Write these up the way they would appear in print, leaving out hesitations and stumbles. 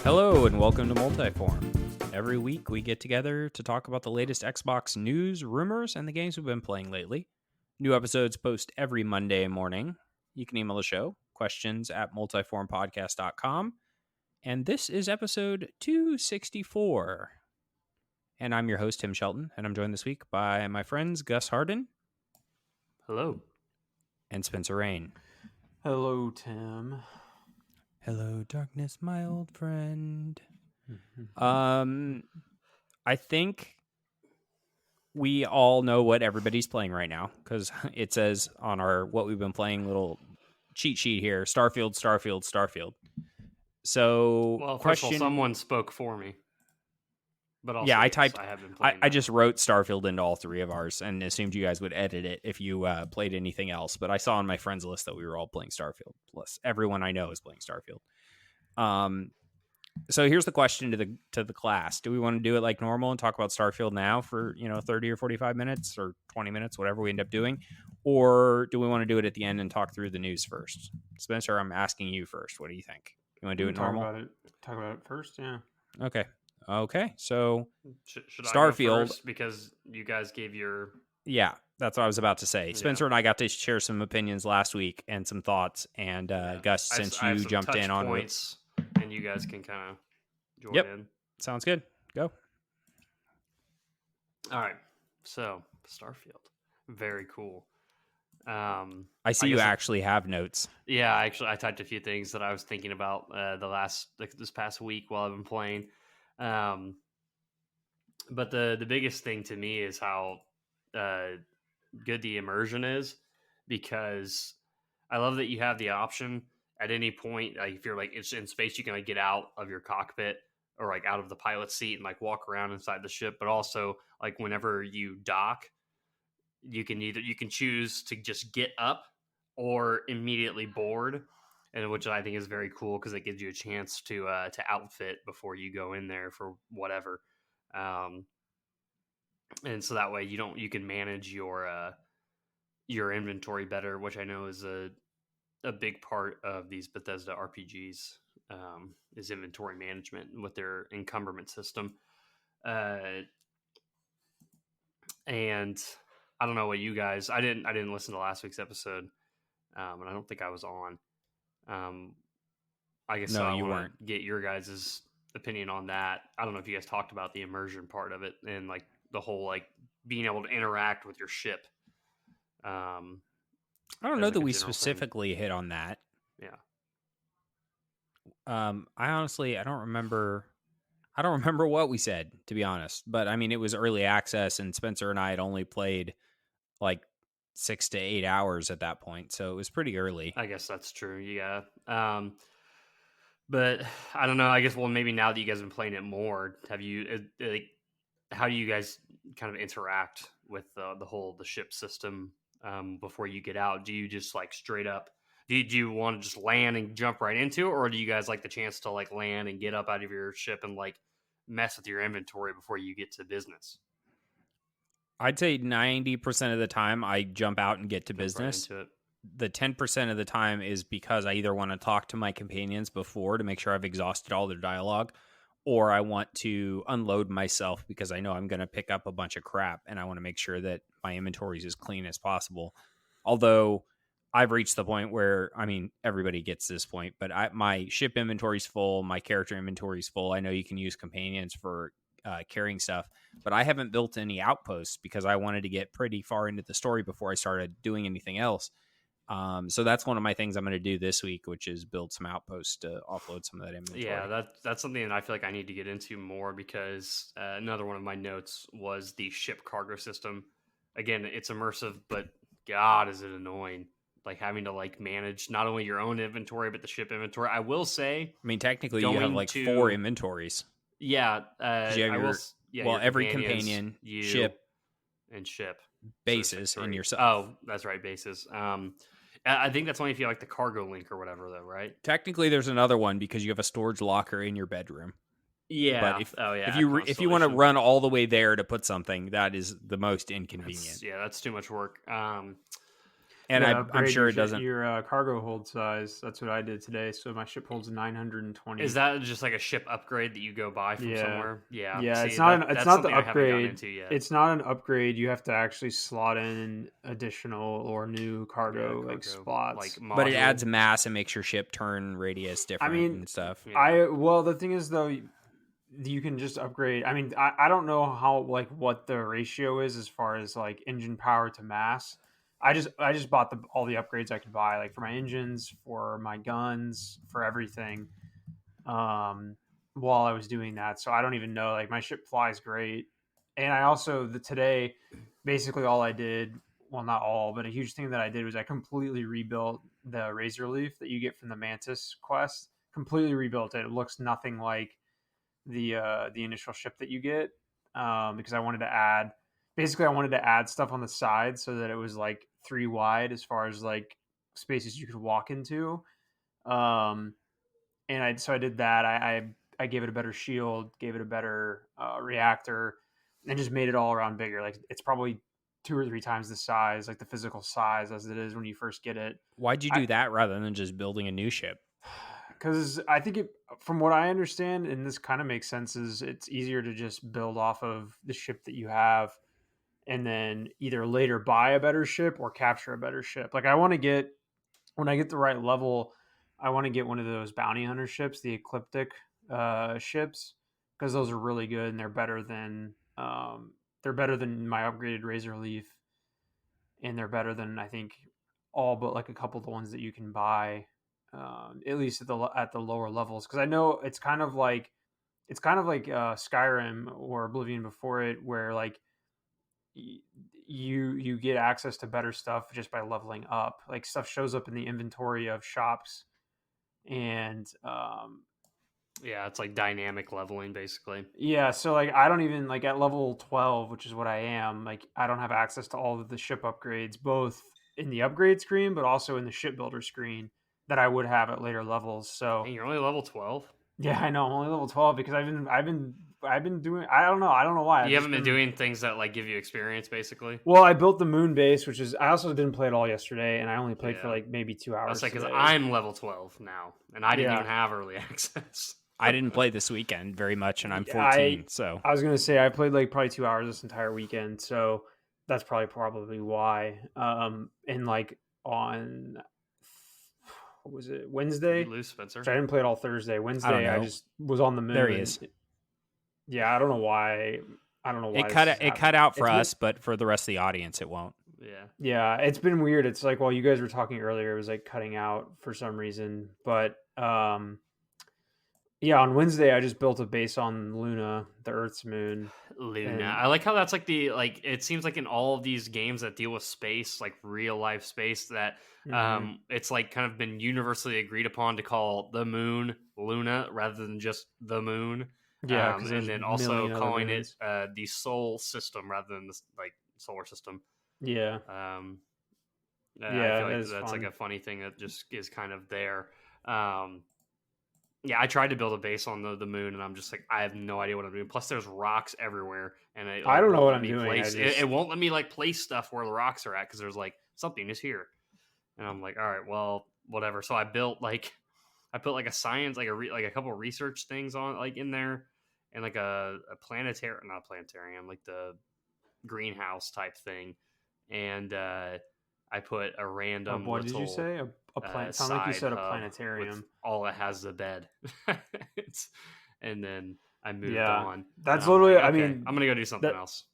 Hello and welcome to Multiform. Every week we get together to talk about the latest Xbox news, rumors, and the games we've been playing lately. New episodes post every Monday morning. You can email the show, questions at multiformpodcast.com. And this is episode 264. And I'm your host, Tim Shelton, and I'm joined this week by my friends Gus Harden. Hello. And Spencer Rain. Hello, Tim. Hello, darkness, my old friend. I think we all know what everybody's playing right now because it says on our what we've been playing little cheat sheet here: Starfield. So, well, first of all, someone spoke for me. But also, yeah, I yes, typed. I have been playing I just wrote Starfield into all three of ours and assumed you guys would edit it if you played anything else. But I saw on my friends list that we were all playing Starfield. Plus, everyone I know is playing Starfield. So here's the question to the class: do we want to do it like normal and talk about Starfield now for 30 or 45 minutes or 20 minutes, whatever we end up doing, or do we want to do it at the end and talk through the news first? Spencer, I'm asking you first. What do you think? You want to do it normal? Talk about it first, yeah. Okay. So should Starfield, I go first because you guys gave your... Yeah, that's what I was about to say. Yeah. Spencer and I got to share some opinions last week and some thoughts, and Gus, since you jumped in on points, and you guys can kind of join in. Sounds good. Go. All right. So Starfield, very cool. I see you actually have notes. Yeah, I typed a few things that I was thinking about this past week while I've been playing. But the biggest thing to me is how good the immersion is, because I love that you have the option at any point, like if you're like it's in space, you can like get out of your cockpit or like out of the pilot's seat and like walk around inside the ship. But also like whenever you dock, you can choose to just get up or immediately board, and which I think is very cool because it gives you a chance to outfit before you go in there for whatever. And so that way you can manage your inventory better, which I know is a big part of these Bethesda RPGs, is inventory management with their encumberment system. And I don't know what you guys, I didn't listen to last week's episode, and I don't think I was on. I guess no, you weren't. Get your guys' opinion on that. I don't know if you guys talked about the immersion part of it and like the whole like being able to interact with your ship. I don't know that we specifically hit on that. Yeah. I honestly, I don't remember what we said, to be honest. But I mean, it was early access, and Spencer and I had only played like 6 to 8 hours at that point, so it was pretty early. I guess that's true. Yeah. But I don't know. I guess maybe now that you guys have been playing it more, have you? How do you guys kind of interact with the ship system before you get out? Do you just like straight up? Do you want to just land and jump right into it, or do you guys like the chance to like land and get up out of your ship and like mess with your inventory before you get to business? I'd say 90% of the time I jump out and get to business. Right into it. The 10% of the time is because I either want to talk to my companions before to make sure I've exhausted all their dialogue, or I want to unload myself because I know I'm going to pick up a bunch of crap and I want to make sure that my inventory is as clean as possible. Although I've reached the point where, I mean, everybody gets this point, but my ship inventory is full. My character inventory is full. I know you can use companions for carrying stuff, but I haven't built any outposts because I wanted to get pretty far into the story before I started doing anything else. So that's one of my things I'm going to do this week, which is build some outposts to offload some of that inventory. Yeah, that's something that I feel like I need to get into more because another one of my notes was the ship cargo system. Again, it's immersive, but God, is it annoying. Like having to like manage not only your own inventory, but the ship inventory. I will say, I mean, technically you have like 4 inventories. Yeah. Every companion, ship, and ship bases, so and yourself. Oh, that's right, bases. I think that's only if you like the cargo link or whatever, though, right? Technically, there's another one because you have a storage locker in your bedroom. Yeah. But if you want to run all the way there to put something, that is the most inconvenient. That's too much work. And Yeah, I'm upgrade sure it doesn't. your cargo hold size. That's what I did today. So my ship holds 920. Is that just like a ship upgrade that you go buy from somewhere? Yeah. Yeah, See, it's that's not the something I haven't gotten upgrade. into yet. It's not an upgrade. You have to actually slot in additional or new cargo like spots. Like but it adds mass and makes your ship turn radius different and stuff. Yeah. Well, the thing is though, you can just upgrade. I mean, I don't know how like what the ratio is as far as like engine power to mass. I just bought all the upgrades I could buy, like for my engines, for my guns, for everything. While I was doing that, so I don't even know. Like my ship flies great, and I also today, basically all I did, well not all, but a huge thing that I did was I completely rebuilt the Razor Leaf that you get from the Mantis quest. Completely rebuilt it. It looks nothing like the initial ship that you get, because I wanted to add stuff on the side so that it was like 3 wide as far as like spaces you could walk into. And I did that. I gave it a better shield, gave it a better reactor, and just made it all around bigger. Like it's probably 2 or 3 times the size, like the physical size as it is when you first get it. Why'd you do that rather than just building a new ship? Because I think from what I understand, and this kind of makes sense, is it's easier to just build off of the ship that you have, and then either later buy a better ship or capture a better ship. Like I want to get, when I get the right level, I want to get one of those bounty hunter ships, the ecliptic ships, because those are really good and they're better than my upgraded Razor Leaf, and they're better than I think all but like a couple of the ones that you can buy, at least at the lower levels. Because I know it's kind of like Skyrim or Oblivion before it, where like you get access to better stuff just by leveling up. Like stuff shows up in the inventory of shops, and yeah, it's like dynamic leveling basically. Yeah, so like I don't even like at level 12, which is what I am, like I don't have access to all of the ship upgrades, both in the upgrade screen but also in the shipbuilder screen that I would have at later levels. So and you're only level 12? Yeah, I know, I'm only level 12 because I've been doing, I don't know why. You haven't been doing things that like give you experience basically? Well, I built the moon base, which is, I also didn't play it all yesterday, and I only played for like maybe 2 hours. That's like because I'm level 12 now, and I didn't even have early access. I didn't play this weekend very much, and I'm 14. So I was gonna say I played like probably 2 hours this entire weekend, so that's probably why. And like on, what was it, Wednesday? Did you lose Spencer? I didn't play it all Thursday. Wednesday, I just was on the moon. There he is. Yeah, I don't know why. It cut out for us, but for the rest of the audience, it won't. Yeah, it's been weird. It's like while you guys were talking earlier, it was like cutting out for some reason. But yeah, on Wednesday I just built a base on Luna, the Earth's moon. Luna. I like how that's like it seems like in all of these games that deal with space, like real life space, that it's like kind of been universally agreed upon to call the moon Luna rather than just the moon. Yeah, and then also calling it the Sol system rather than the like solar system. Yeah. I feel like that's like a funny thing that just is kind of there. Yeah, I tried to build a base on the moon, and I'm just like, I have no idea what I'm doing. Plus, there's rocks everywhere, and I don't know what I'm doing. It won't let me like place stuff where the rocks are at because there's like something is here, and I'm like, all right, well, whatever. So I put like a science, like a couple of research things on like in there, and like a planetarium, not a planetarium, like the greenhouse type thing, and I put a random. What did you say? A planet? Sound like you said a planetarium. All it has is a bed, and then I moved on. That's literally. Like, I mean, I'm gonna go do something else.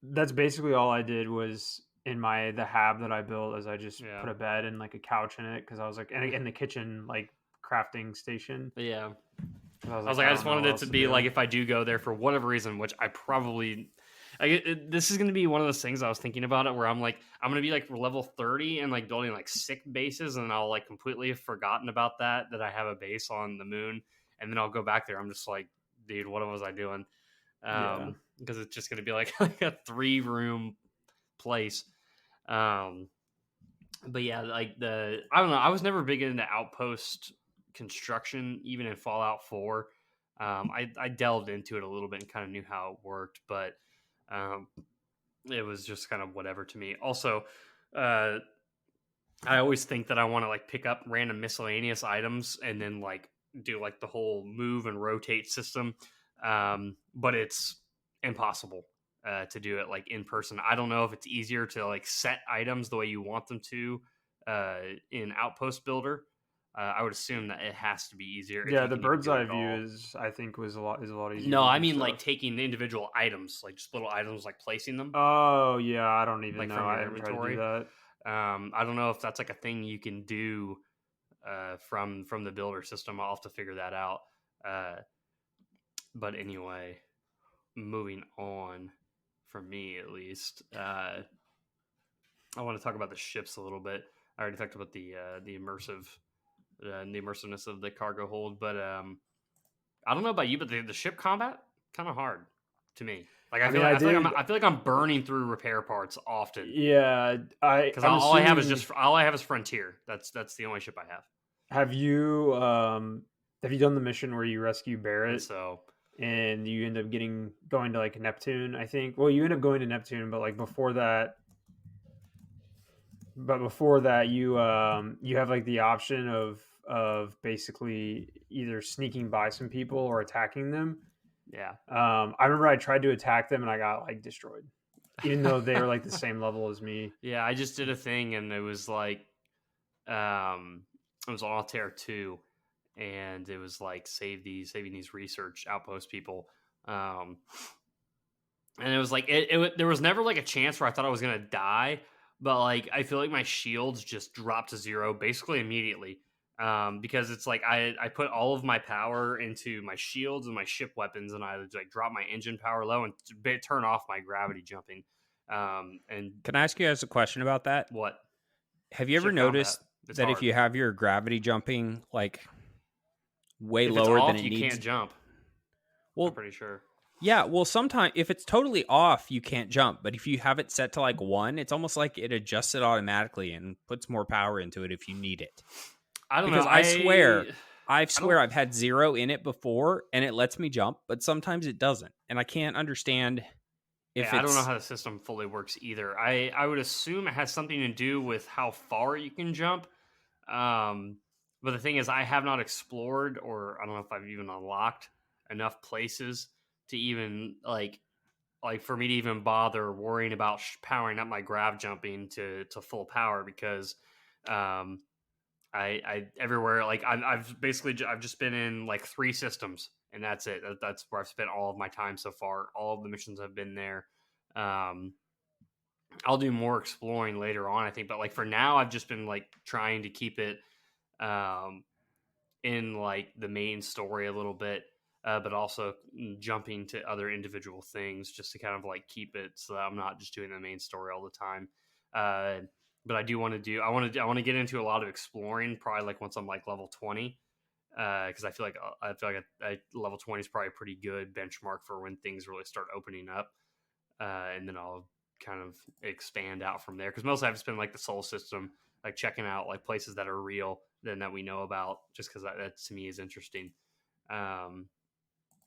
That's basically all I did was in the hab that I built. Is I just put a bed and like a couch in it because I was like, and in the kitchen like crafting station. Yeah. I was like, I just wanted it to be like if I do go there for whatever reason, which I probably. This is going to be one of those things I was thinking about it where I'm like, I'm going to be like level 30 and like building like sick bases, and I'll like completely have forgotten about that I have a base on the moon, and then I'll go back there. I'm just like, dude, what was I doing? Because it's just going to be like a 3-room place. But yeah, like I don't know. I was never big into outpost construction, even in Fallout 4. I delved into it a little bit and kind of knew how it worked, but it was just kind of whatever to me. Also, I always think that I want to like pick up random miscellaneous items and then like do like the whole move and rotate system, but it's impossible to do it like in person. I don't know if it's easier to like set items the way you want them to in Outpost Builder. I would assume that it has to be easier. If Yeah, you the can even bird's do it eye at all. view I think was a lot easier. No, to I do mean stuff. like taking the individual items, like just little items, like placing them Oh yeah, I don't even like know. from I your haven't tried to inventory. do that. I don't know if that's like a thing you can do from the builder system. I'll have to figure that out. But anyway, moving on, for me at least, I want to talk about the ships a little bit. I already talked about the immersiveness of the cargo hold, but I don't know about you, but the ship combat kind of hard to me. Like I feel like I'm burning through repair parts often. Yeah, Because all I have is Frontier. That's the only ship I have. Have you done the mission where you rescue Barrett? And so and you end up going to like Neptune, I think. Well, you end up going to Neptune, but like before that you have like the option of basically either sneaking by some people or attacking them. yeah. I remember I tried to attack them and I got like destroyed, even though they were like the same level as me. Yeah, I just did a thing and it was like it was on Altair 2 and it was like saving these research outpost people. And it was like there was never like a chance where I thought I was gonna die, but like I feel like my shields just dropped to 0 basically immediately. Because it's like I put all of my power into my shields and my ship weapons, and I like drop my engine power low and turn off my gravity jumping. And can I ask you guys a question about that? What? Have you ever noticed that hard. If you have your gravity jumping like way if lower it's off, than it you needs, can't jump? Well, I'm pretty sure. Yeah, well, sometimes if it's totally off, you can't jump. But if you have it set to like 1, it's almost like it adjusts it automatically and puts more power into it if you need it. I don't know. I swear I've had 0 in it before, and it lets me jump, but sometimes it doesn't, and I can't understand if I don't know how the system fully works either. I would assume it has something to do with how far you can jump. But the thing is, I have not explored, or I don't know if I've even unlocked enough places to even like for me to even bother worrying about powering up my grav jumping to full power, because I everywhere like I've just been in like 3 systems and that's it. That's where I've spent all of my time so far. All of the missions have been there. I'll do more exploring later on, I think, but like for now I've just been like trying to keep it in like the main story a little bit, but also jumping to other individual things just to kind of like keep it so that I'm not just doing the main story all the time. But I do want to I want to get into a lot of exploring, probably like once I'm like level 20, because I feel like level 20 is probably a pretty good benchmark for when things really start opening up, and then I'll kind of expand out from there. Because mostly I've just been like the soul system, like checking out like places that are real than that we know about, just because that to me is interesting.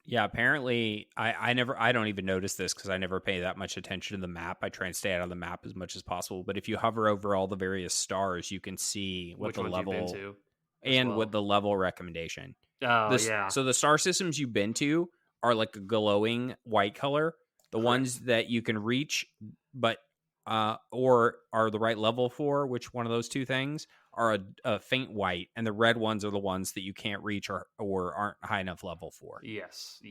Yeah, apparently I don't even notice this because I never pay that much attention to the map. I try and stay out of the map as much as possible. But if you hover over all the various stars, you can see what the level you've been to and what the level recommendation. Oh, yeah. So the star systems you've been to are like a glowing white color. The Correct. ones that you can reach, but or are the right level for, which one of those two things, are a faint white, and the red ones are the ones that you can't reach or aren't high enough level for. Yes.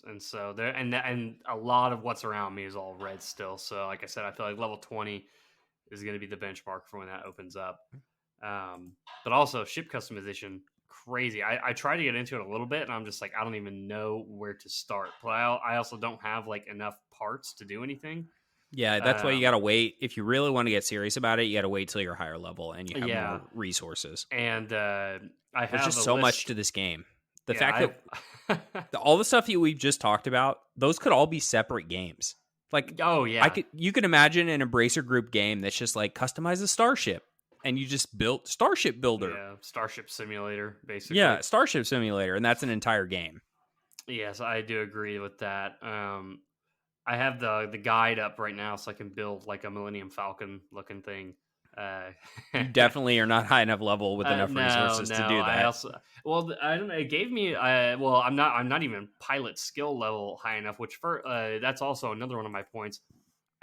And so there, and a lot of what's around me is all red still. So like I said, I feel like level 20 is going to be the benchmark for when that opens up. But also ship customization, crazy. I try to get into it a little bit, and I'm just like, I don't even know where to start. But I also don't have like enough parts to do anything. Yeah, that's why you got to wait. If you really want to get serious about it, you got to wait till you're higher level and you have more resources. And there's just so much to this game. The fact that all the stuff that we've just talked about, those could all be separate games. Like, you could imagine an Embracer Group game that's just like customize a starship, and you just built Starship Builder. Yeah, Starship Simulator, basically. Yeah, Starship Simulator, and that's an entire game. Yes, I do agree with that. I have the guide up right now so I can build like a Millennium Falcon looking thing. You definitely are not high enough level with enough resources to do that. I also, well, I don't know. It gave me, well, I'm not even pilot skill level high enough. Which that's also another one of my points.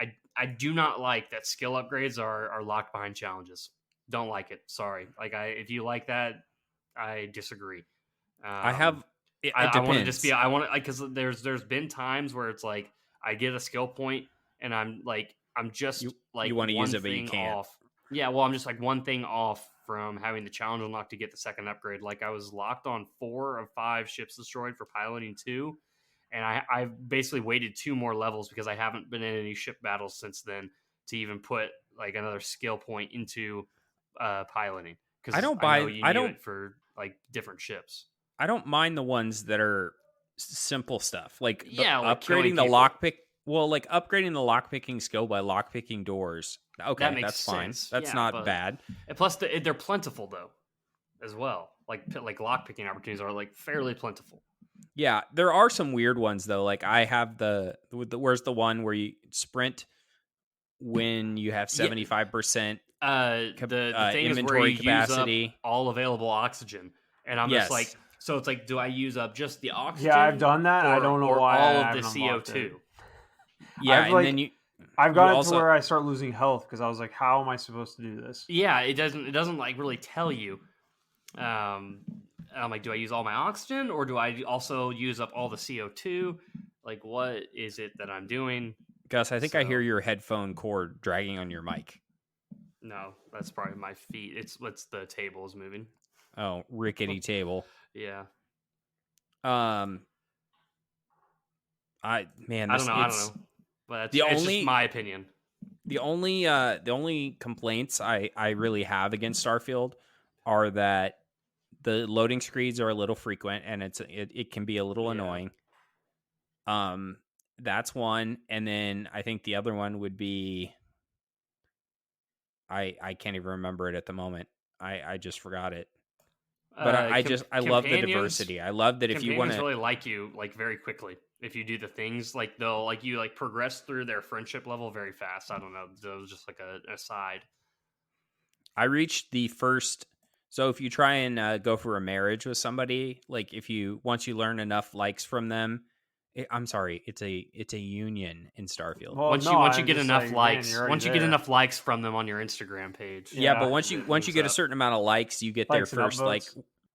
I do not like that skill upgrades are locked behind challenges. Don't like it. Sorry. Like if you like that, I disagree. I have. It I depends. want to just be. I want to because there's been times where it's like I get a skill point and I'm just you like want to use one it, but you thing can't. off. Yeah, well, I'm just like one thing off from having the challenge unlocked to get the second upgrade. Like I was locked on 4 of 5 ships destroyed for piloting 2, and I've basically waited 2 more levels because I haven't been in any ship battles since then to even put like another skill point into piloting. Because I don't know buy. you I need don't. it for like different ships. I don't mind the ones that are simple stuff, like like upgrading the people. lockpick. Well, like upgrading the lockpicking skill by lockpicking doors. Okay, That makes that's fine. sense. That's Yeah, not bad. And plus, they're plentiful though, as well. Like lockpicking opportunities are like fairly plentiful. Yeah, there are some weird ones though. Like I have where's the one where you sprint when you have 75%. The thing is where inventory you capacity. use up all available oxygen, and I'm just like, so it's like, do I use up just the oxygen? Yeah, I've done that. I don't know or why all I of the haven't unlocked CO2. it. Yeah, and then I've gotten also, to where I start losing health because I was like, how am I supposed to do this? Yeah, it doesn't like really tell you. I'm like, do I use all my oxygen or do I also use up all the CO2? Like, what is it that I'm doing? Gus, I think I hear your headphone cord dragging on your mic. No, that's probably my feet. It's the table is moving. Oh, rickety table. Yeah. I don't know. But it's just my opinion. The only complaints I really have against Starfield are that the loading screens are a little frequent and it can be a little annoying. That's one, and then I think the other one would be I can't even remember it at the moment. I just forgot it. But I love the diversity. I love that if you want to really like you like very quickly. If you do the things like they'll like you like progress through their friendship level very fast. I don't know. It was just like a aside. I reached the first. So if you try and go for a marriage with somebody, like once you learn enough likes from them, I'm sorry, it's a union in Starfield. Well, once you get enough likes, you get enough likes from them on your Instagram page. Yeah, but once you get a certain amount of likes, you get their first like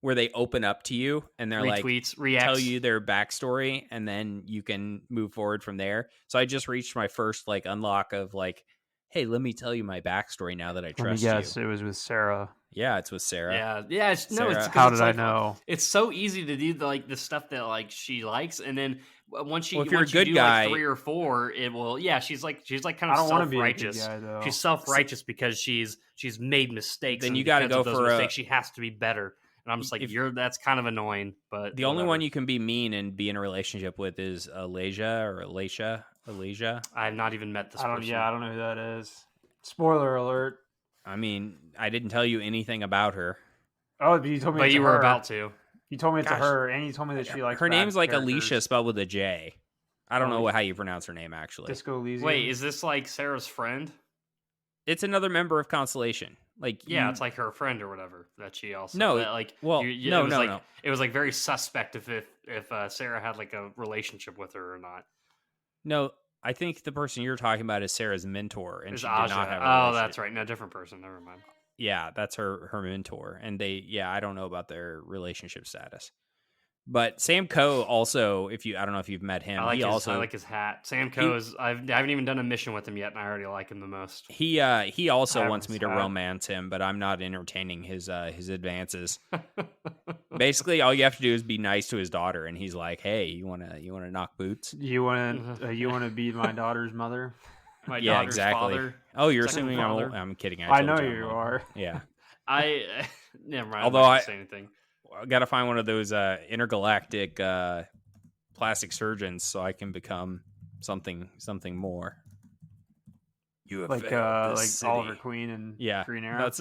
where they open up to you and they're retweets, like reacts. Tell you their backstory, and then you can move forward from there. So I just reached my first like unlock of like, hey, let me tell you my backstory now that I trust you. Yes, it was with Sarah. Yeah, it's with Sarah. Yeah. It's how did I know? It's so easy to do the stuff that like she likes, and then once if you're a good do guy, like 3 or 4, it will. Yeah, she's like kind of self-righteous. She's self-righteous because she's made mistakes. Then you got to go for mistakes. She has to be better. And I'm just like, that's kind of annoying. But the only one you can be mean and be in a relationship with is Alicia. I've not even met this person. Yeah, I don't know who that is. Spoiler alert. I mean, I didn't tell you anything about her. Oh, but you told me. But you were about to. You told me it's her, and you told me that she likes. Her name's like characters. Alicia, spelled with a J. I don't know how you pronounce her name actually. Disco Elysium. Wait, is this like Sarah's friend? It's another member of Constellation. Like it's like her friend or whatever that she also. No, like well, no. It was like very suspect if Sarah had like a relationship with her or not. No, I think the person you're talking about is Sarah's mentor, and she did Aja. not have a relationship. Oh, that's right. No, different person. Never mind. Yeah, that's her mentor, and I don't know about their relationship status. But Sam Coe also, I don't know if you've met him. I like his hat. Sam Coe I haven't even done a mission with him yet, and I already like him the most. He also wants me to romance him, but I'm not entertaining his advances. Basically, all you have to do is be nice to his daughter, and he's like, "Hey, you wanna knock boots? You wanna be my daughter's mother? My daughter's father? Oh, you're assuming I'm kidding. I know you are. Yeah. Never mind. Although I say anything. I gotta find one of those intergalactic plastic surgeons so I can become something more. You have like failed this like city. Oliver Queen and Yeah, Green Arrow.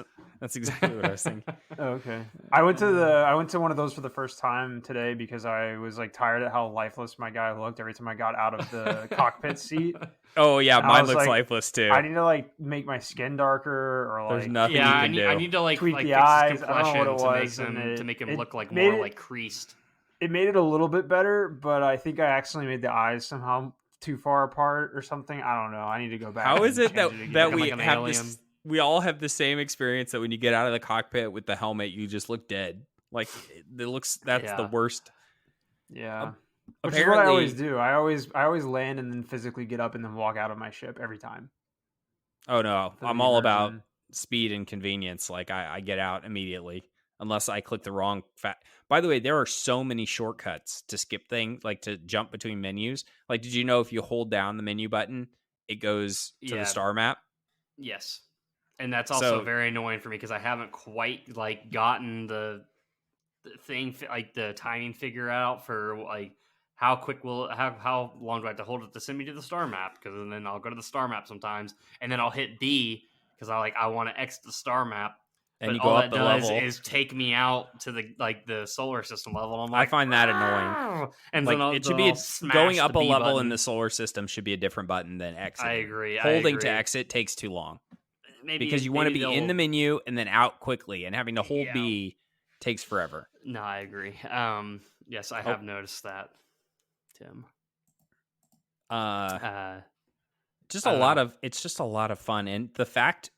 that's exactly what I was thinking. Oh, okay. I went to one of those for the first time today because I was like tired of how lifeless my guy looked every time I got out of the cockpit seat. Oh yeah, And I mine was looks like, lifeless too. I need to like make my skin darker or There's like nothing you can do. I need to like tweak like the fix eyes. his I don't know what complexion it was, to make him it look like made more it- like creased. It made it a little bit better, but I think I accidentally made the eyes somehow too far apart or something. I don't know. I need to go back. How is and it that change again. that we like an have alien. this? We all have the same experience that when you get out of the cockpit with the helmet, you just look dead. Like it looks. That's the Yeah. worst. Yeah. Which Apparently, is what I always do. I always land and then physically get up and then walk out of my ship every time. oh no, For I'm the all about immersion. speed and convenience. Like I get out immediately unless I click the wrong. By the way, there are so many shortcuts to skip things, like to jump between menus. Like, did you know if you hold down the menu button, it goes to Yeah. the star map? Yes, and that's also So- very annoying for me because I haven't quite like gotten the thing like the timing figure out for like how long do I have to hold it to send me to the star map? Because then I'll go to the star map sometimes, and then I'll hit B because I want to exit the star map. And But you go all up that the does level. is take me out to the solar system level. And I'm I like, find that annoying. "Argh!" And Like then it should be I'll smash going the up a B level button. in the solar system should be a different button than exit. I agree. Holding to exit takes too long Maybe because you want to maybe be in the they'll- menu and then out quickly, and having to hold Yeah. B takes forever. No, I agree. Yes, I have noticed that, Tim. Just I a don't lot know. of it's just a lot of fun, and the fact.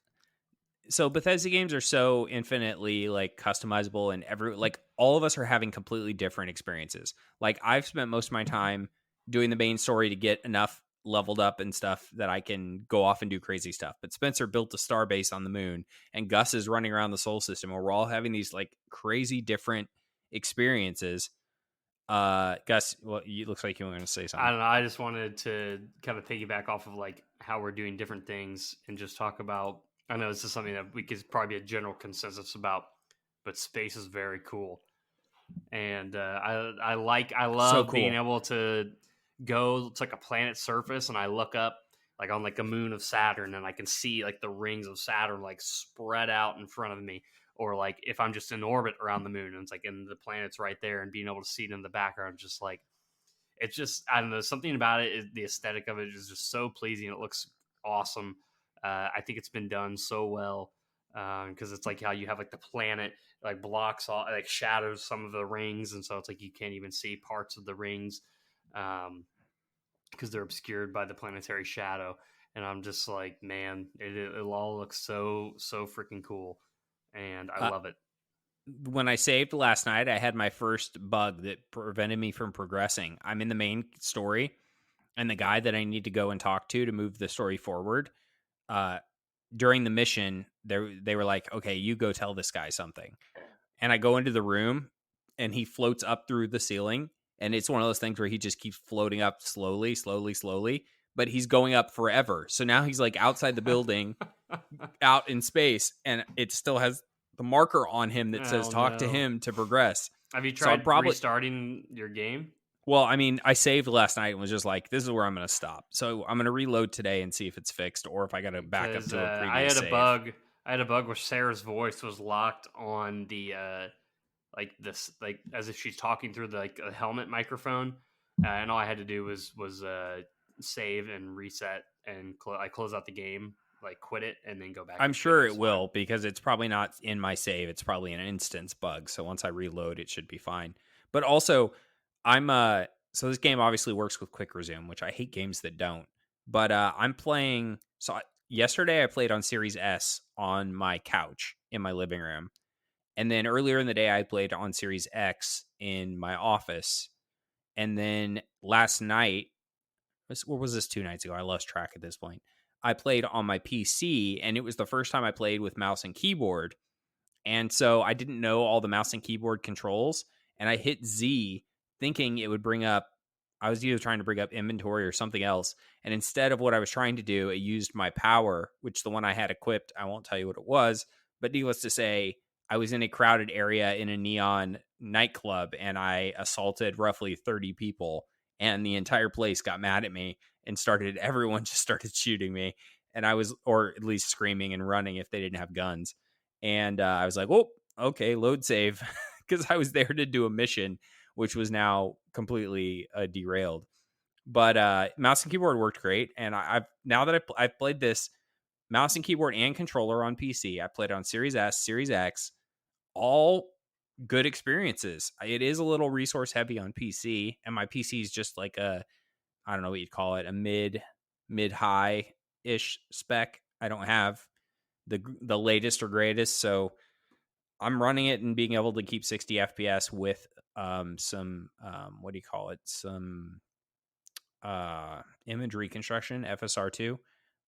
So Bethesda games are so infinitely like customizable, and like all of us are having completely different experiences. Like I've spent most of my time doing the main story to get enough leveled up and stuff that I can go off and do crazy stuff. But Spencer built a star base on the moon, and Gus is running around the solar system, and we're all having these like crazy different experiences. Gus, well, it looks like you were going to say something. I don't know. I just wanted to kind of piggyback off of like how we're doing different things and just talk about. I know this is something that we could probably be a general consensus about, but space is very cool, and I love So cool. being able to go to like a planet's surface and I look up like on like a moon of Saturn and I can see like the rings of Saturn like spread out in front of me. Or like if I'm just in orbit around the moon and it's like and the planet's right there and being able to see it in the background, just like it's just I don't know, something about it is the aesthetic of it is just so pleasing. It looks awesome. I think it's been done so well because it's like how you have like the planet like blocks all like shadows some of the rings, and so it's like you can't even see parts of the rings because they're obscured by the planetary shadow. And I'm just like, man, it all looks so freaking cool. And I love it. When I saved last night, I had my first bug that prevented me from progressing. I'm in the main story, and the guy that I need to go and talk to move the story forward, during the mission, they were like, okay, you go tell this guy something. And I go into the room, and he floats up through the ceiling, and it's one of those things where he just keeps floating up slowly, but he's going up forever. So now he's like outside the building, out in space, and it still has the marker on him that says talk to him to progress. Have you So I'll tried restarting your game? Well, I mean, I saved last night and was just like, this is where I'm going to stop. So I'm going to reload today and see if it's fixed or if I got to back up to a previous save. I had a bug where Sarah's voice was locked on the like this like as if she's talking through the like a helmet microphone, and all I had to do was save and reset and I close out the game, like quit it, and then go back. I'm sure it will because it's probably not in my save. It's probably an instance bug. So once I reload, it should be fine. But also, so this game obviously works with quick resume, which I hate games that don't. But I'm playing. So yesterday I played on Series S on my couch in my living room, and then earlier in the day I played on Series X in my office, and then last night, or was this 2 nights ago? I lost track at this point. I played on my PC, and it was the first time I played with mouse and keyboard, and so I didn't know all the mouse and keyboard controls, and I hit Z thinking it would bring up, I was either trying to bring up inventory or something else, and instead of what I was trying to do, it used my power, which the one I had equipped, I won't tell you what it was, but needless to say, I was in a crowded area in a neon nightclub, and I assaulted roughly 30 people, and the entire place got mad at me and everyone just started shooting me, and I was, or at least screaming and running if they didn't have guns. And I was like, oh, okay, load save, because I was there to do a mission, which was now completely derailed. But mouse and keyboard worked great, and I've now that I've played this mouse and keyboard and controller on PC. I played it on Series S, Series X, all good experiences. It is a little resource heavy on PC, and my PC is just like I don't know what you'd call it, a mid high ish spec. I don't have the latest or greatest, so I'm running it and being able to keep 60 FPS with some what do you call it, some image reconstruction, FSR2.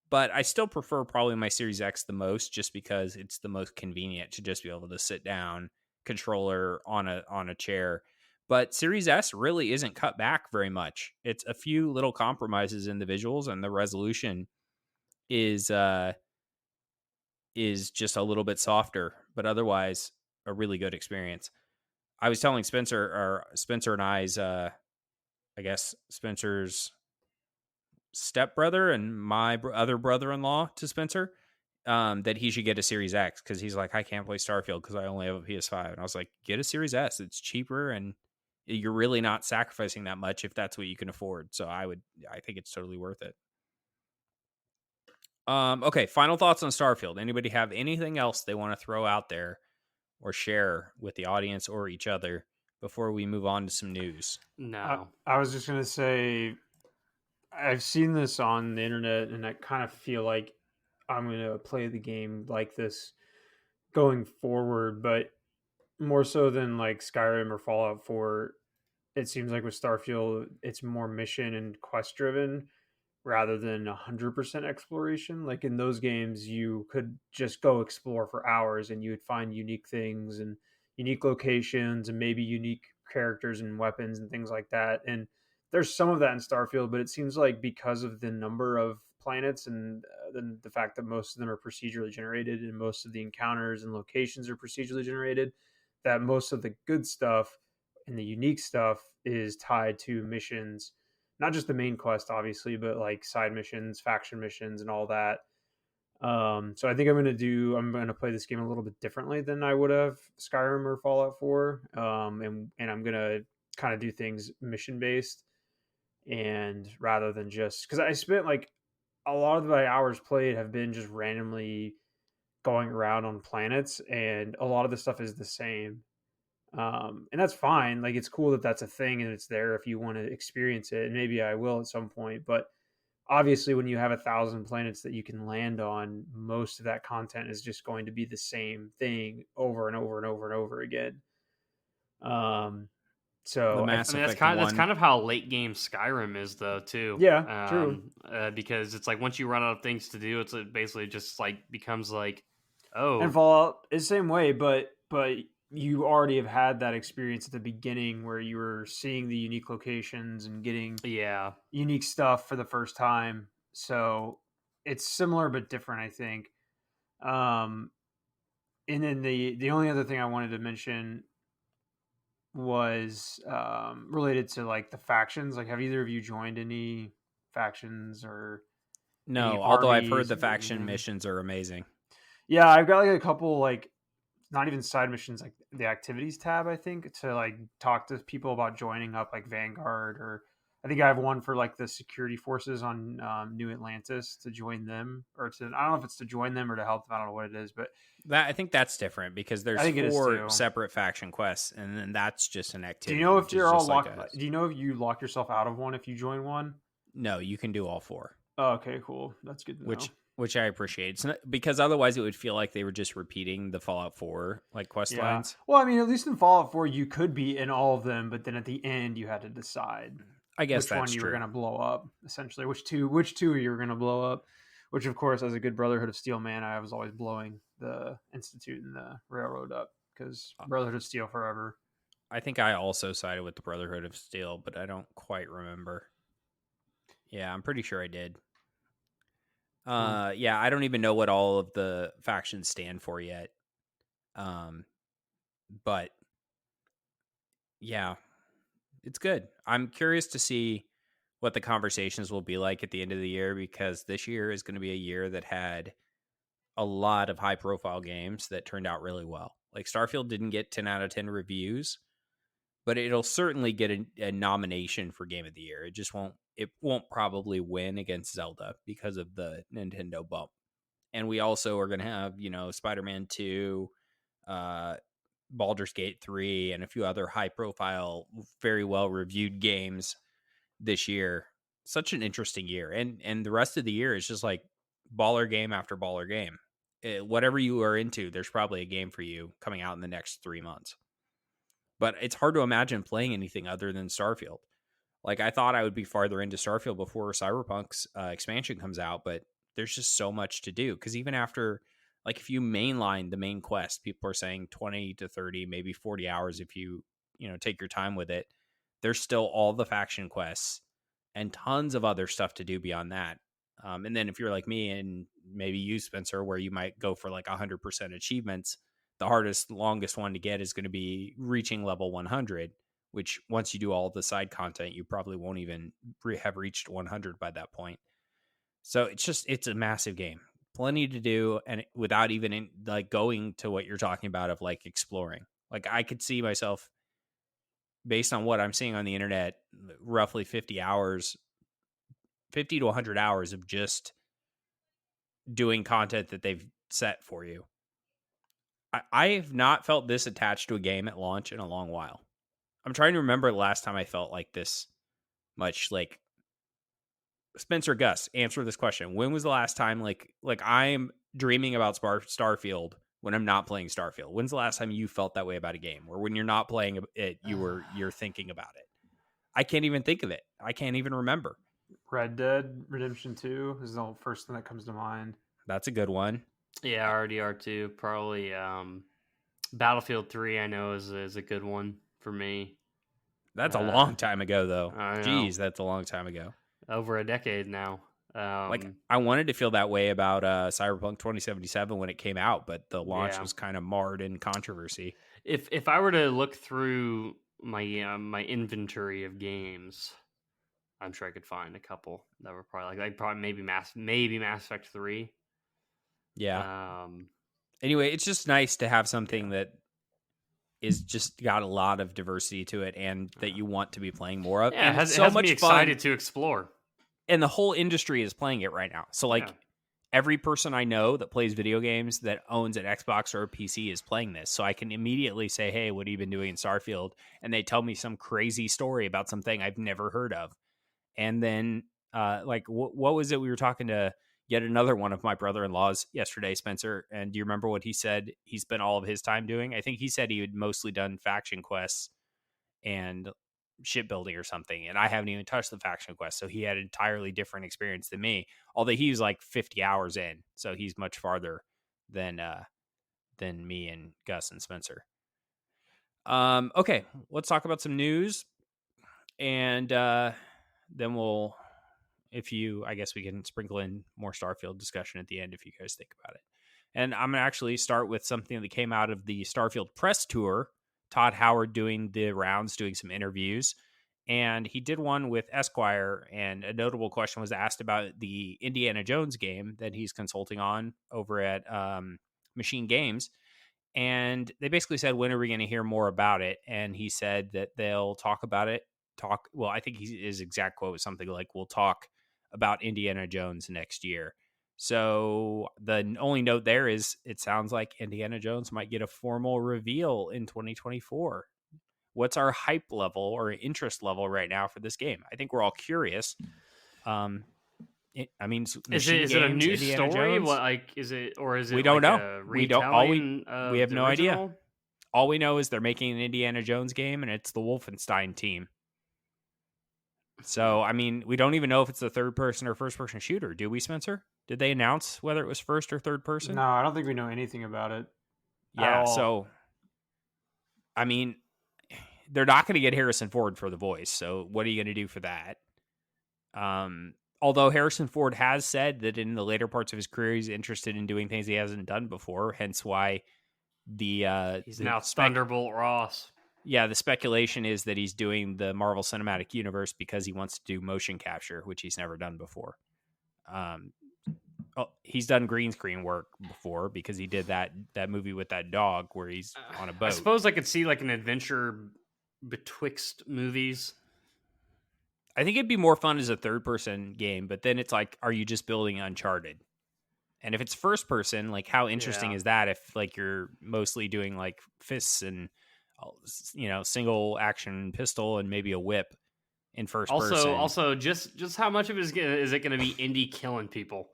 But I still prefer probably my Series X the most, just because it's the most convenient to just be able to sit down, controller on a chair. But Series S really isn't cut back very much. It's a few little compromises in the visuals, and the resolution is just a little bit softer, but otherwise a really good experience. I was telling Spencer and I's I guess Spencer's stepbrother and my other brother-in-law to Spencer, that he should get a Series X, because he's like, I can't play Starfield because I only have a PS5. And I was like, get a Series S. It's cheaper, and you're really not sacrificing that much if that's what you can afford. So I think it's totally worth it. Okay, final thoughts on Starfield. Anybody have anything else they want to throw out there or share with the audience or each other before we move on to some news? No. I was just going to say, I've seen this on the internet, and I kind of feel like I'm going to play the game like this going forward, but more so than like Skyrim or Fallout 4. It seems like with Starfield, it's more mission and quest driven rather than 100% exploration. Like in those games, you could just go explore for hours and you would find unique things and unique locations and maybe unique characters and weapons and things like that. And there's some of that in Starfield, but it seems like because of the number of planets and then the fact that most of them are procedurally generated and most of the encounters and locations are procedurally generated, that most of the good stuff and the unique stuff is tied to missions, not just the main quest, obviously, but like side missions, faction missions, and all that. So I think I'm gonna play this game a little bit differently than I would have Skyrim or Fallout 4. And I'm gonna kind of do things mission based, and rather than just because I spent like a lot of my hours played have been just randomly going around on planets, and a lot of the stuff is the same. And that's fine. Like it's cool that that's a thing and it's there if you want to experience it, and maybe I will at some point. But obviously, when you have 1,000 planets that you can land on, most of that content is just going to be the same thing over and over and over and over again. The So Mass I mean, Effect that's 1. kind of how late game Skyrim is, though, too. Yeah, true. Because it's like once you run out of things to do, it's basically just like becomes like, oh, and Fallout is the same way, but you already have had that experience at the beginning where you were seeing the unique locations and getting yeah, unique stuff for the first time. So it's similar but different, I think. Um, and then the only other thing I wanted to mention was related to like the factions. Like, have either of you joined any factions or any No, although I've heard armies the or faction anything? missions are amazing. Yeah, I've got like a couple like not even side missions, like the activities tab, I think, to like talk to people about joining up, like Vanguard, or I think I have one for like the security forces on New Atlantis to join them, or to I don't know if it's to join them or to help them. I don't know what it is, but That I think that's different because there's I think it is 4 too. separate faction quests, and then that's just an Do activity. you know if which is you're all just like locked? Do you know if you lock yourself out of one if you join one? No, you can do all 4, Oh, okay, cool. That's good to know. which I appreciate. It's not, because otherwise it would feel like they were just repeating the Fallout 4 like quest lines. Well, I mean, at least in Fallout 4, you could be in all of them, but then at the end, you had to decide I guess which that's one you true. were going to blow up. Essentially, which two you were going to blow up. Which, of course, as a good Brotherhood of Steel man, I was always blowing the Institute and the Railroad up because Brotherhood of Steel forever. I think I also sided with the Brotherhood of Steel, but I don't quite remember. Yeah, I'm pretty sure I did. Yeah, I don't even know what all of the factions stand for yet. But yeah, it's good. I'm curious to see what the conversations will be like at the end of the year, because this year is going to be a year that had a lot of high profile games that turned out really well. Like Starfield didn't get 10 out of 10 reviews, but it'll certainly get a nomination for Game of the Year. It won't probably win against Zelda because of the Nintendo bump. And we also are going to have, Spider-Man 2, Baldur's Gate 3, and a few other high profile, very well reviewed games this year. Such an interesting year. And the rest of the year is just like baller game after baller game. Whatever you are into, there's probably a game for you coming out in the next 3 months. But it's hard to imagine playing anything other than Starfield. Like, I thought I would be farther into Starfield before Cyberpunk's expansion comes out, but there's just so much to do. Because even after, like, if you mainline the main quest, people are saying 20 to 30, maybe 40 hours if you take your time with it. There's still all the faction quests and tons of other stuff to do beyond that. And then if you're like me and maybe you, Spencer, where you might go for like 100% achievements, the hardest, longest one to get is going to be reaching level 100, which once you do all the side content, you probably won't even have reached 100 by that point. So it's a massive game, plenty to do, and without even going to what you're talking about of like exploring. Like, I could see myself, based on what I'm seeing on the internet, roughly 50 to 100 hours of just doing content that they've set for you. I've not felt this attached to a game at launch in a long while. I'm trying to remember the last time I felt like this much. Like, Spencer, Gus, answer this question. When was the last time like I'm dreaming about Starfield when I'm not playing Starfield? When's the last time you felt that way about a game? Or when you're not playing it, you're thinking about it? I can't even think of it. I can't even remember. Red Dead Redemption 2 is the first thing that comes to mind. That's a good one. Yeah, RDR2, probably. Battlefield 3, I know, is a good one for me. That's a long time ago, though. Jeez, that's a long time ago. Over a decade now. I wanted to feel that way about Cyberpunk 2077 when it came out, but the launch was kind of marred in controversy. If I were to look through my my inventory of games, I'm sure I could find a couple that were probably maybe Mass Effect 3. Yeah. Anyway, it's just nice to have something that is just got a lot of diversity to it and that you want to be playing more of. Yeah, and it has me excited to explore. And the whole industry is playing it right now. So every person I know that plays video games that owns an Xbox or a PC is playing this. So I can immediately say, hey, what have you been doing in Starfield? And they tell me some crazy story about something I've never heard of. And then what was it? We were talking to yet another one of my brother-in-laws yesterday, Spencer. And do you remember what he said he spent all of his time doing? I think he said he had mostly done faction quests and shipbuilding or something. And I haven't even touched the faction quest. So he had an entirely different experience than me. Although he was like 50 hours in. So he's much farther than me and Gus and Spencer. Okay, let's talk about some news. And then I guess we can sprinkle in more Starfield discussion at the end if you guys think about it. And I'm going to actually start with something that came out of the Starfield press tour. Todd Howard doing the rounds, doing some interviews. And he did one with Esquire, and a notable question was asked about the Indiana Jones game that he's consulting on over at Machine Games. And they basically said, when are we going to hear more about it? And he said that they'll talk about it. I think his exact quote was something like, we'll talk about Indiana Jones next year. So the only note there is it sounds like Indiana Jones might get a formal reveal in 2024. What's our hype level or interest level right now for this game? I think we're all curious. Is it a new Indiana story? We don't know. We have no idea. All we know is they're making an Indiana Jones game, and it's the Wolfenstein team. So, we don't even know if it's a third-person or first-person shooter. Do we, Spencer? Did they announce whether it was first or third person? No, I don't think we know anything about it. Yeah, so, they're not going to get Harrison Ford for the voice, so what are you going to do for that? Although Harrison Ford has said that in the later parts of his career, he's interested in doing things he hasn't done before, hence why he's now Thunderbolt Ross. Yeah, the speculation is that he's doing the Marvel Cinematic Universe because he wants to do motion capture, which he's never done before. He's done green screen work before because he did that movie with that dog where he's on a boat. I suppose I could see like an adventure betwixt movies. I think it'd be more fun as a third-person game, but then it's like, are you just building Uncharted? And if it's first-person, like, how interesting is that if, like, you're mostly doing, like, fists and, single action pistol and maybe a whip in first person? Also, just how much of it is it going to be Indy killing people?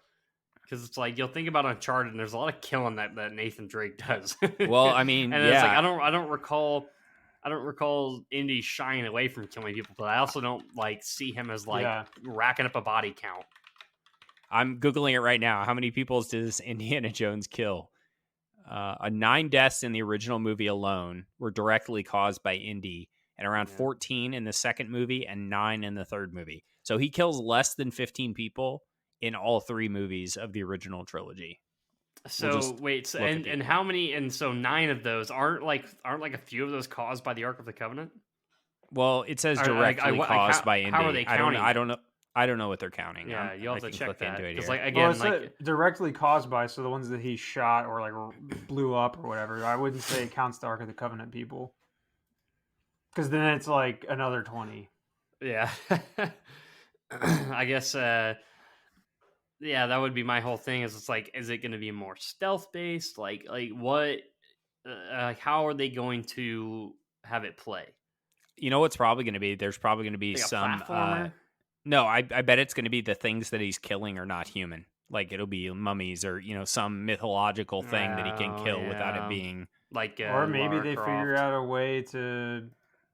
Because it's like, you'll think about Uncharted, and there's a lot of killing that Nathan Drake does. Well, I mean, and yeah. It's like, I don't recall Indy shying away from killing people, but I also don't like see him as like racking up a body count. I'm Googling it right now. How many people does Indiana Jones kill? 9 deaths in the original movie alone were directly caused by Indy, and around 14 in the second movie and 9 in the third movie. So he kills less than 15 people in all 3 movies of the original trilogy. So wait, and how many? And so 9 of those aren't like a few of those caused by the Ark of the Covenant? Well, it says directly caused by Indy. How are they counting? I don't know what they're counting. Yeah, you'll have to check that. Because it's directly caused by, so the ones that he shot or like blew up or whatever, I wouldn't say it counts the Ark of the Covenant people. Because then it's like another 20. Yeah. I guess, that would be my whole thing is it's like, is it going to be more stealth based? Like what, how are they going to have it play? You know what's probably going to be? There's probably going to be like some platformer? No, I bet it's going to be the things that he's killing are not human. Like it'll be mummies or some mythological thing that he can kill without it being like. Or maybe they figure out a way to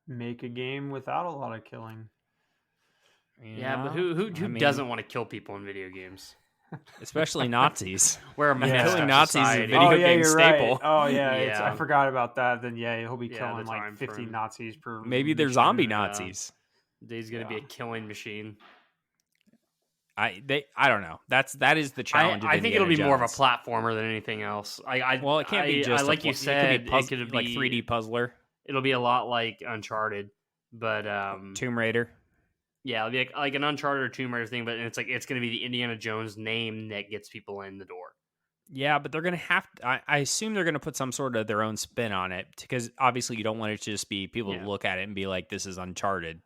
make a game without a lot of killing. Yeah, but who doesn't want to kill people in video games? Especially Nazis. Where killing Nazis is a video game you're staple. Right. Oh yeah, I forgot about that. Then he'll be killing like 50 Nazis per. Maybe they're zombie Nazis. He's gonna be a killing machine. I don't know. That is the challenge. I think it'll be more of a platformer than anything else. Well, it can't be just like you said. It could be like 3D puzzler. It'll be a lot like Uncharted, but Tomb Raider. Yeah, it'll be like an Uncharted or Tomb Raider thing, but it's like it's going to be the Indiana Jones name that gets people in the door. Yeah, but they're going to have to, I assume they're going to put some sort of their own spin on it, because obviously you don't want it to just be people to look at it and be like, this is Uncharted.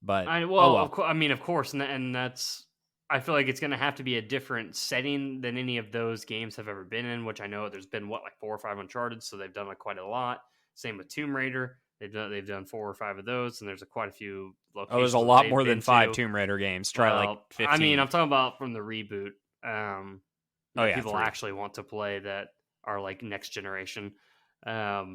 But of course, and that's, I feel like it's going to have to be a different setting than any of those games have ever been in, which I know there's been 4 or 5 Uncharted, so they've done quite a lot. Same with Tomb Raider. They've done 4 or 5 of those, and there's quite a few locations. Oh, there's a lot more than 5 Tomb Raider games. Try 15. I mean, I'm talking about from the reboot. People 3. actually want to play that are like next generation. Yeah.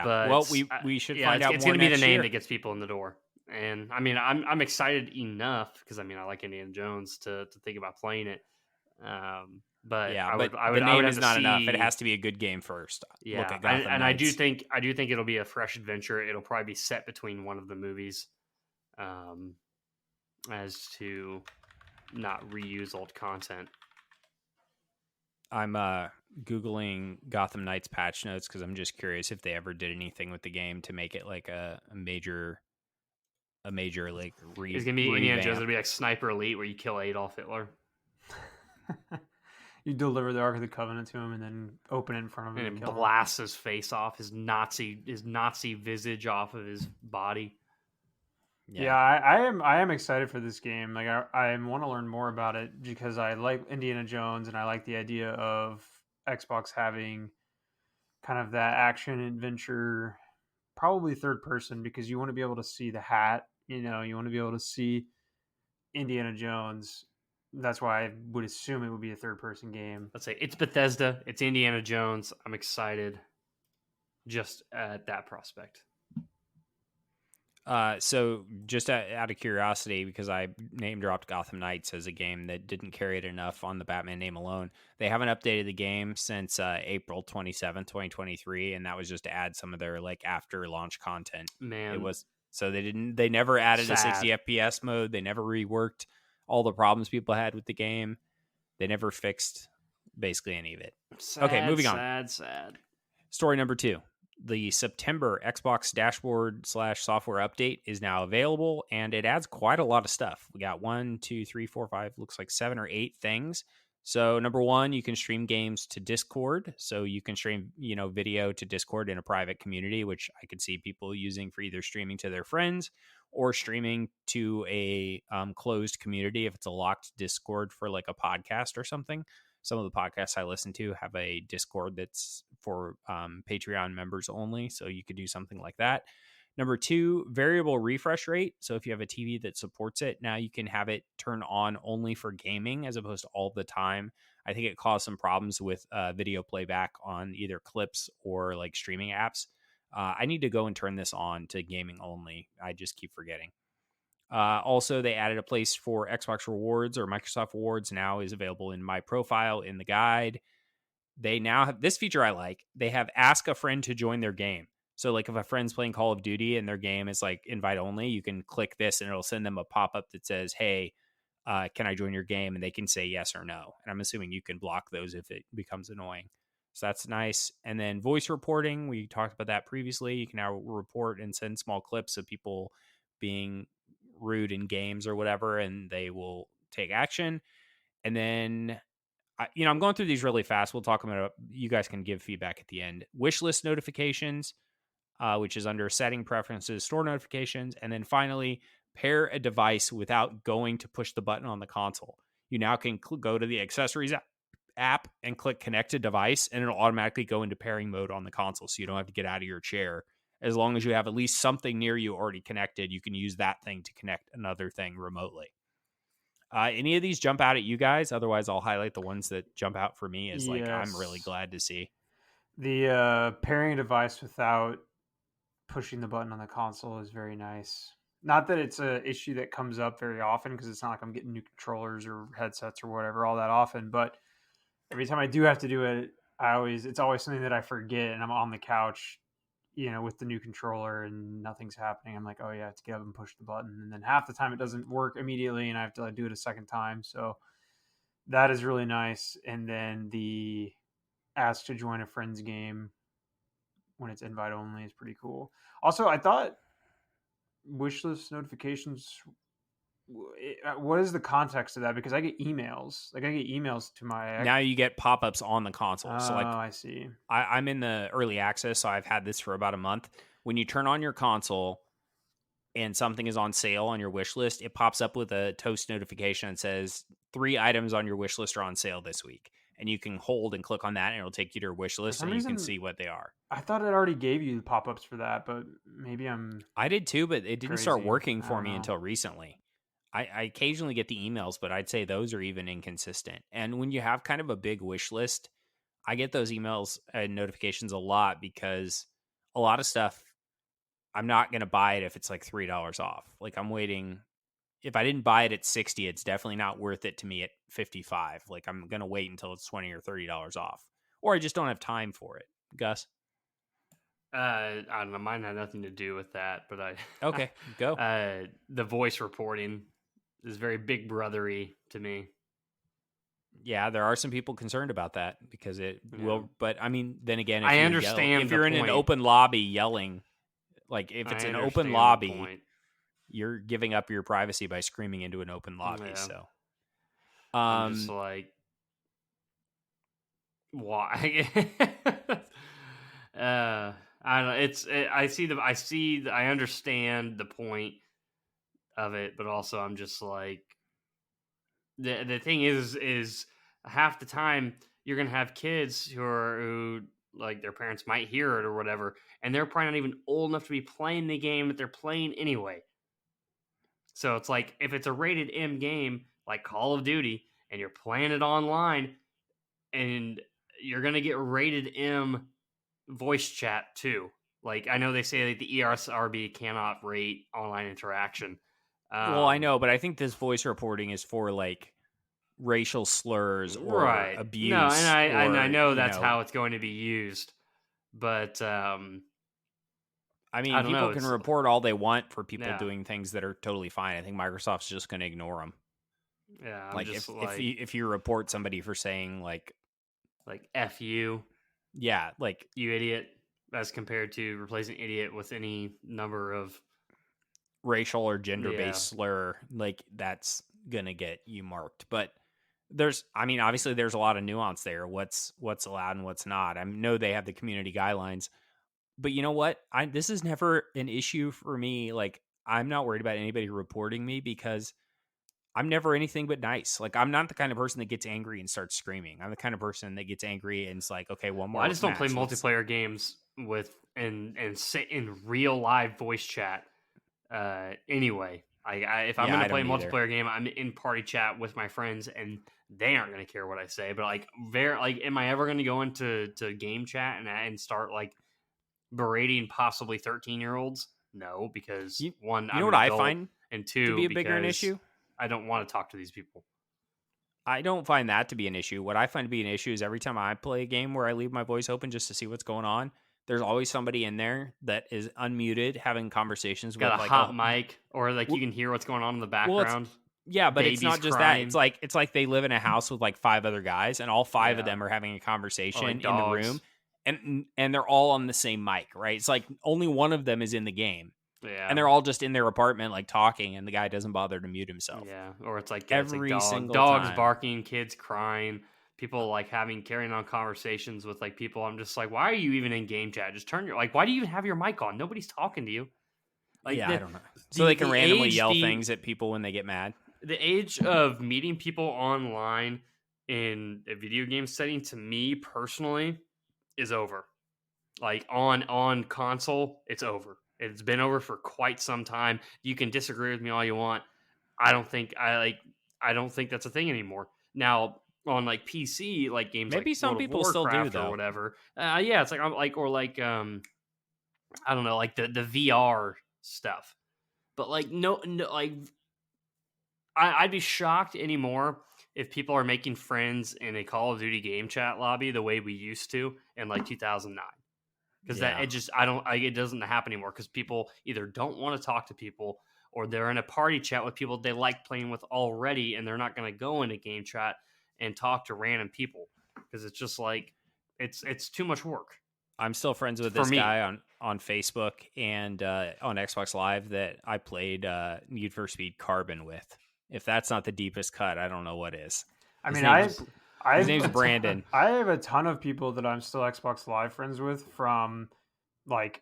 But well, we should find out. It's going to be the name that gets people in the door. And I mean, I'm excited enough because I like Indiana Jones to think about playing it. But yeah, the name is not enough. It has to be a good game first. Yeah, look at Gotham Knights. I do think it'll be a fresh adventure. It'll probably be set between one of the movies, as to not reuse old content. I'm Googling Gotham Knights patch notes because I'm just curious if they ever did anything with the game to make it like a major like It's gonna be Indiana Jones. It'll be like Sniper Elite where you kill Adolf Hitler. You deliver the Ark of the Covenant to him and then open it in front of him and kill blasts his face off, his Nazi visage off of his body. Yeah, I am excited for this game. Like I want to learn more about it because I like Indiana Jones and I like the idea of Xbox having kind of that action adventure, probably third person, because you want to be able to see the hat. You want to be able to see Indiana Jones. That's why I would assume it would be a third-person game. Let's say it's Bethesda. It's Indiana Jones. I'm excited just at that prospect. So just out of curiosity, because I name-dropped Gotham Knights as a game that didn't carry it enough on the Batman name alone, they haven't updated the game since April 27th, 2023, and that was just to add some of their after-launch content. Man. It was... So they never added a 60 FPS mode. They never reworked all the problems people had with the game. They never fixed basically any of it. Okay, moving on. Sad. Story number 2. The September Xbox dashboard / software update is now available, and it adds quite a lot of stuff. We got 1, 2, 3, 4, 5, looks like 7 or 8 things. So number one, you can stream games to Discord. So you can stream, video to Discord in a private community, which I could see people using for either streaming to their friends or streaming to a closed community if it's a locked Discord for like a podcast or something. Some of the podcasts I listen to have a Discord that's for Patreon members only, so you could do something like that. Number two, variable refresh rate. So if you have a TV that supports it, now you can have it turn on only for gaming as opposed to all the time. I think it caused some problems with video playback on either clips or like streaming apps. I need to go and turn this on to gaming only. I just keep forgetting. Also, they added a place for Xbox Rewards or Microsoft Rewards now is available in my profile in the guide. They now have this feature I like. They have ask a friend to join their game. So like if a friend's playing Call of Duty and their game is like invite only, you can click this and it'll send them a pop-up that says, hey, can I join your game? And they can say yes or no. And I'm assuming you can block those if it becomes annoying. So that's nice. And then voice reporting, we talked about that previously. You can now report and send small clips of people being rude in games or whatever, and they will take action. And then, I'm going through these really fast. We'll talk about it. You guys can give feedback at the end. Wish list notifications, which is under setting preferences, store notifications. And then finally, pair a device without going to push the button on the console. You now can go to the accessories app and click connect to device, and it'll automatically go into pairing mode on the console. So you don't have to get out of your chair. As long as you have at least something near you already connected, you can use that thing to connect another thing remotely. Any of these jump out at you guys? Otherwise, I'll highlight the ones that jump out for me as like I'm really glad to see. The pairing a device without pushing the button on the console is very nice. Not that it's an issue that comes up very often because it's not like I'm getting new controllers or headsets or whatever all that often. But every time I do have to do it, it's always something that I forget, and I'm on the couch, with the new controller and nothing's happening. I'm like, oh yeah, I have to get up and push the button. And then half the time it doesn't work immediately and I have to do it a second time. So that is really nice. And then the ask to join a friend's game when it's invite only is pretty cool. Also, I thought wishlist notifications, what is the context of that? Because I get emails. Like I get emails to my... Now you get pop-ups on the console. So like, I see. I'm in the early access, so I've had this for about a month. When you turn on your console and something is on sale on your wish list, it pops up with a toast notification that says 3 items on your wish list are on sale this week. And you can hold and click on that, and it'll take you to your wish list, and you can see what they are. I thought it already gave you pop-ups for that, but maybe I did too, but it didn't crazy. Start working for me until recently. I occasionally get the emails, but I'd say those are even inconsistent. And when you have kind of a big wish list, I get those emails and notifications a lot because a lot of stuff, I'm not going to buy it if it's like $3 off. Like I'm waiting. If I didn't buy it at 60, it's definitely not worth it to me at 55. Like I'm going to wait until it's $20 or $30 off, or I just don't have time for it. Gus? I don't know. Mine had nothing to do with that, but okay, go. The voice reporting is very big brothery to me. Yeah, there are some people concerned about that because it will. But I mean, then again, I understand if you're in an open lobby yelling, like if it's an open lobby, you're giving up your privacy by screaming into an open lobby. Yeah. So, I'm just like, why? I don't know. I understand the point of it, but also I'm just like, the thing is half the time you're gonna have kids who like their parents might hear it or whatever, and they're probably not even old enough to be playing the game that they're playing anyway. So it's like if it's a rated M game like Call of Duty and you're playing it online, and you're gonna get rated M voice chat too. Like I know they say that the ESRB cannot rate online interaction. Well, I know, but I think this voice reporting is for like racial slurs or abuse. No, and I know that's how it's going to be used. But I mean, people can report all they want for people doing things that are totally fine. I think Microsoft's just going to ignore them. Yeah, like if you report somebody for saying like F you, yeah, like you idiot. as compared to replacing idiot with any number of racial or gender-based slur, like that's gonna get you marked. But obviously there's a lot of nuance there. What's allowed and what's not. I know they have the community guidelines, but you know what? This is never an issue for me. Like, I'm not worried about anybody reporting me because I'm never anything but nice. Like, I'm not the kind of person that gets angry and starts screaming. I'm the kind of person that gets angry and it's like, okay, one more. I just don't play match. multiplayer games with and sit in real live voice chat. Anyway, if I'm going to play a multiplayer game, I'm in party chat with my friends, and they aren't going to care what I say. But am I ever going to go into game chat and start like berating possibly 13-year-olds? No, because one, you know what I find, and two, to be a bigger an issue. I don't want to talk to these people. I don't find that to be an issue. What I find to be an issue is every time I play a game where I leave my voice open just to see what's going on, there's always somebody in there that is unmuted having conversations with a hot mic, or like you can hear what's going on in the background. But it's not just crying. That. It's like they live in a house with like 5 other guys, and all 5 of them are having a conversation in the room, and they're all on the same mic, right? It's like only one of them is in the game. Yeah. And they're all just in their apartment, like talking, and the guy doesn't bother to mute himself. Yeah. Or it's like every single dogs time. Barking, kids crying, people like carrying on conversations with like people. I'm just like, why are you even in game chat? Just turn why do you even have your mic on? Nobody's talking to you. Like, I don't know. So they can randomly yell things at people when they get mad. The age of meeting people online in a video game setting, to me personally, is over. Like on console, it's over. It's been over for quite some time. You can disagree with me all you want. I don't think that's a thing anymore. Now on like PC, like games maybe like some World people of still Warcraft do though. Or whatever. Yeah, it's like I don't know, like the VR stuff. But like no like I'd be shocked anymore if people are making friends in a Call of Duty game chat lobby the way we used to in like 2009. Because it doesn't happen anymore because people either don't want to talk to people or they're in a party chat with people they like playing with already, and they're not going to go into game chat and talk to random people because it's just like it's too much work. I'm still friends with this guy on Facebook and on Xbox Live that I played Need for Speed Carbon with. If that's not the deepest cut, I don't know what is. His name's Brandon. I have a ton of people that I'm still Xbox Live friends with from like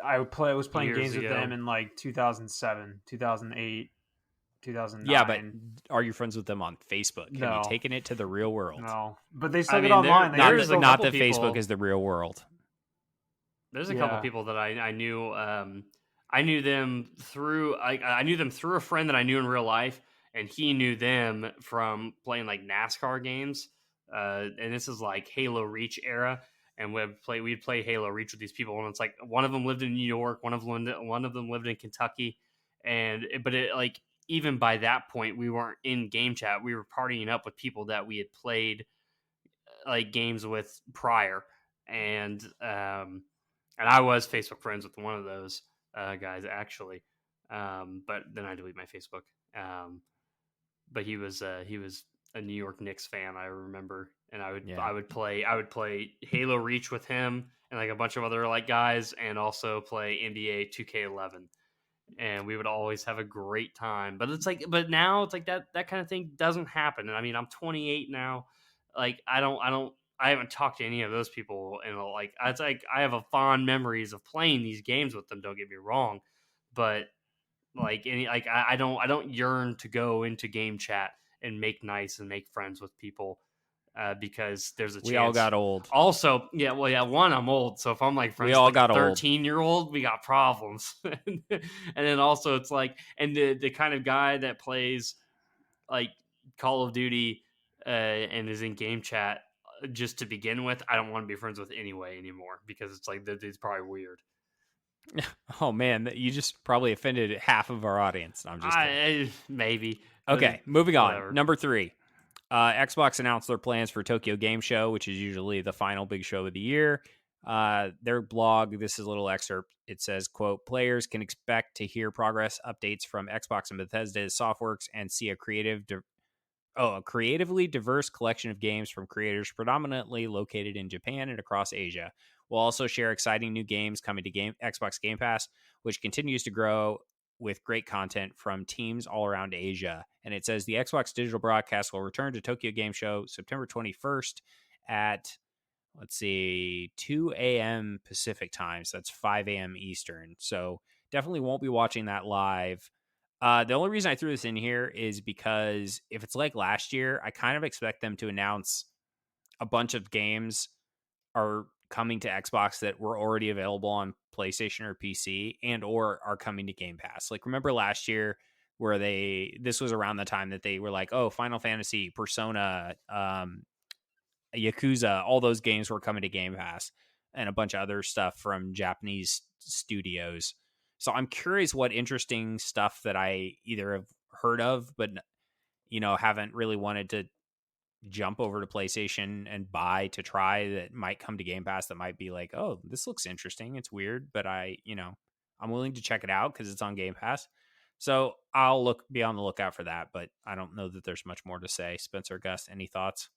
I was playing games with them in like 2007, 2008, 2009. Yeah, but are you friends with them on Facebook? Have you taken it to the real world? No, but they still get online. Not that Facebook is the real world. There's a couple people that I knew. I knew them through a friend that I knew in real life. And he knew them from playing like NASCAR games. And this is like Halo Reach era. And we'd play Halo Reach with these people. And it's like one of them lived in New York, one of them lived in Kentucky. But even by that point, we weren't in game chat. We were partying up with people that we had played like games with prior. And I was Facebook friends with one of those guys actually. But then I deleted my Facebook. But he was a New York Knicks fan, I remember, and I would play Halo Reach with him and like a bunch of other like guys, and also play NBA 2K11, and we would always have a great time. But now it's like that kind of thing doesn't happen. And I mean, I'm 28 now. Like I haven't talked to any of those people, and like it's like I have fond memories of playing these games with them. Don't get me wrong, but I don't yearn to go into game chat and make nice and make friends with people because there's a chance. We all got old. Also, one, I'm old, so if I'm like friends with a 13-year-old, we got problems. And then also it's like, and the kind of guy that plays like Call of Duty and is in game chat just to begin with, I don't want to be friends with anyway anymore because it's like it's probably weird. Oh man, you just probably offended half of our audience. I'm just kidding. Maybe. Okay, moving on. Number 3. Xbox announced their plans for Tokyo Game Show, which is usually the final big show of the year. Their blog, this is a little excerpt. It says, quote, players can expect to hear progress updates from Xbox and Bethesda's Softworks and see a creatively diverse collection of games from creators predominantly located in Japan and across Asia. We'll also share exciting new games coming to Xbox Game Pass, which continues to grow with great content from teams all around Asia. And it says the Xbox digital broadcast will return to Tokyo Game Show September 21st at, 2 a.m. Pacific time. So that's 5 a.m. Eastern. So definitely won't be watching that live. The only reason I threw this in here is because if it's like last year, I kind of expect them to announce a bunch of games are coming to Xbox that were already available on PlayStation or PC and or are coming to Game Pass. Like, remember last year where this was around the time that they were like, oh, Final Fantasy, Persona, Yakuza, all those games were coming to Game Pass, and a bunch of other stuff from Japanese studios. So I'm curious what interesting stuff that I either have heard of, but haven't really wanted to jump over to PlayStation and buy to try that might come to Game Pass that might be like, oh, this looks interesting. It's weird, but I'm willing to check it out because it's on Game Pass. So I'll be on the lookout for that, but I don't know that there's much more to say. Spencer, Gus, any thoughts?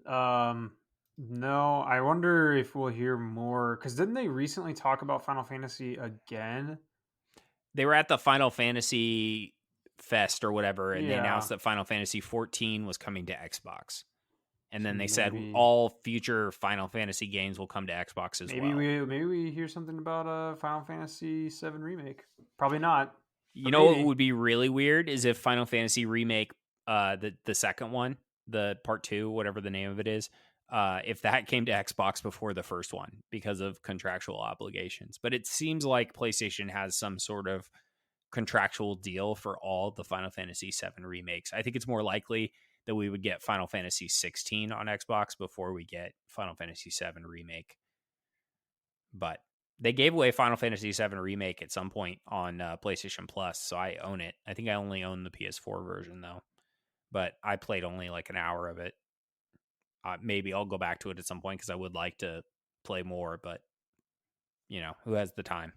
No, I wonder if we'll hear more, because didn't they recently talk about Final Fantasy again? They were at the Final Fantasy Fest or whatever, and they Yeah. announced that Final Fantasy 14 was coming to Xbox. And then So they said maybe- all future Final Fantasy games will come to Xbox as well. Maybe we hear something about Final Fantasy 7 remake. Probably not. You know what would be really weird is if Final Fantasy Remake, the second one, the part 2, whatever the name of it is, if that came to Xbox before the first one because of contractual obligations. But it seems like PlayStation has some sort of contractual deal for all the Final Fantasy 7 remakes. I think it's more likely that we would get Final Fantasy 16 on Xbox before we get Final Fantasy 7 Remake. But they gave away Final Fantasy 7 Remake at some point on PlayStation Plus, so I own it. I think I only own the PS4 version, though. But I played only like an hour of it. Maybe I'll go back to it at some point because I would like to play more, but, who has the time?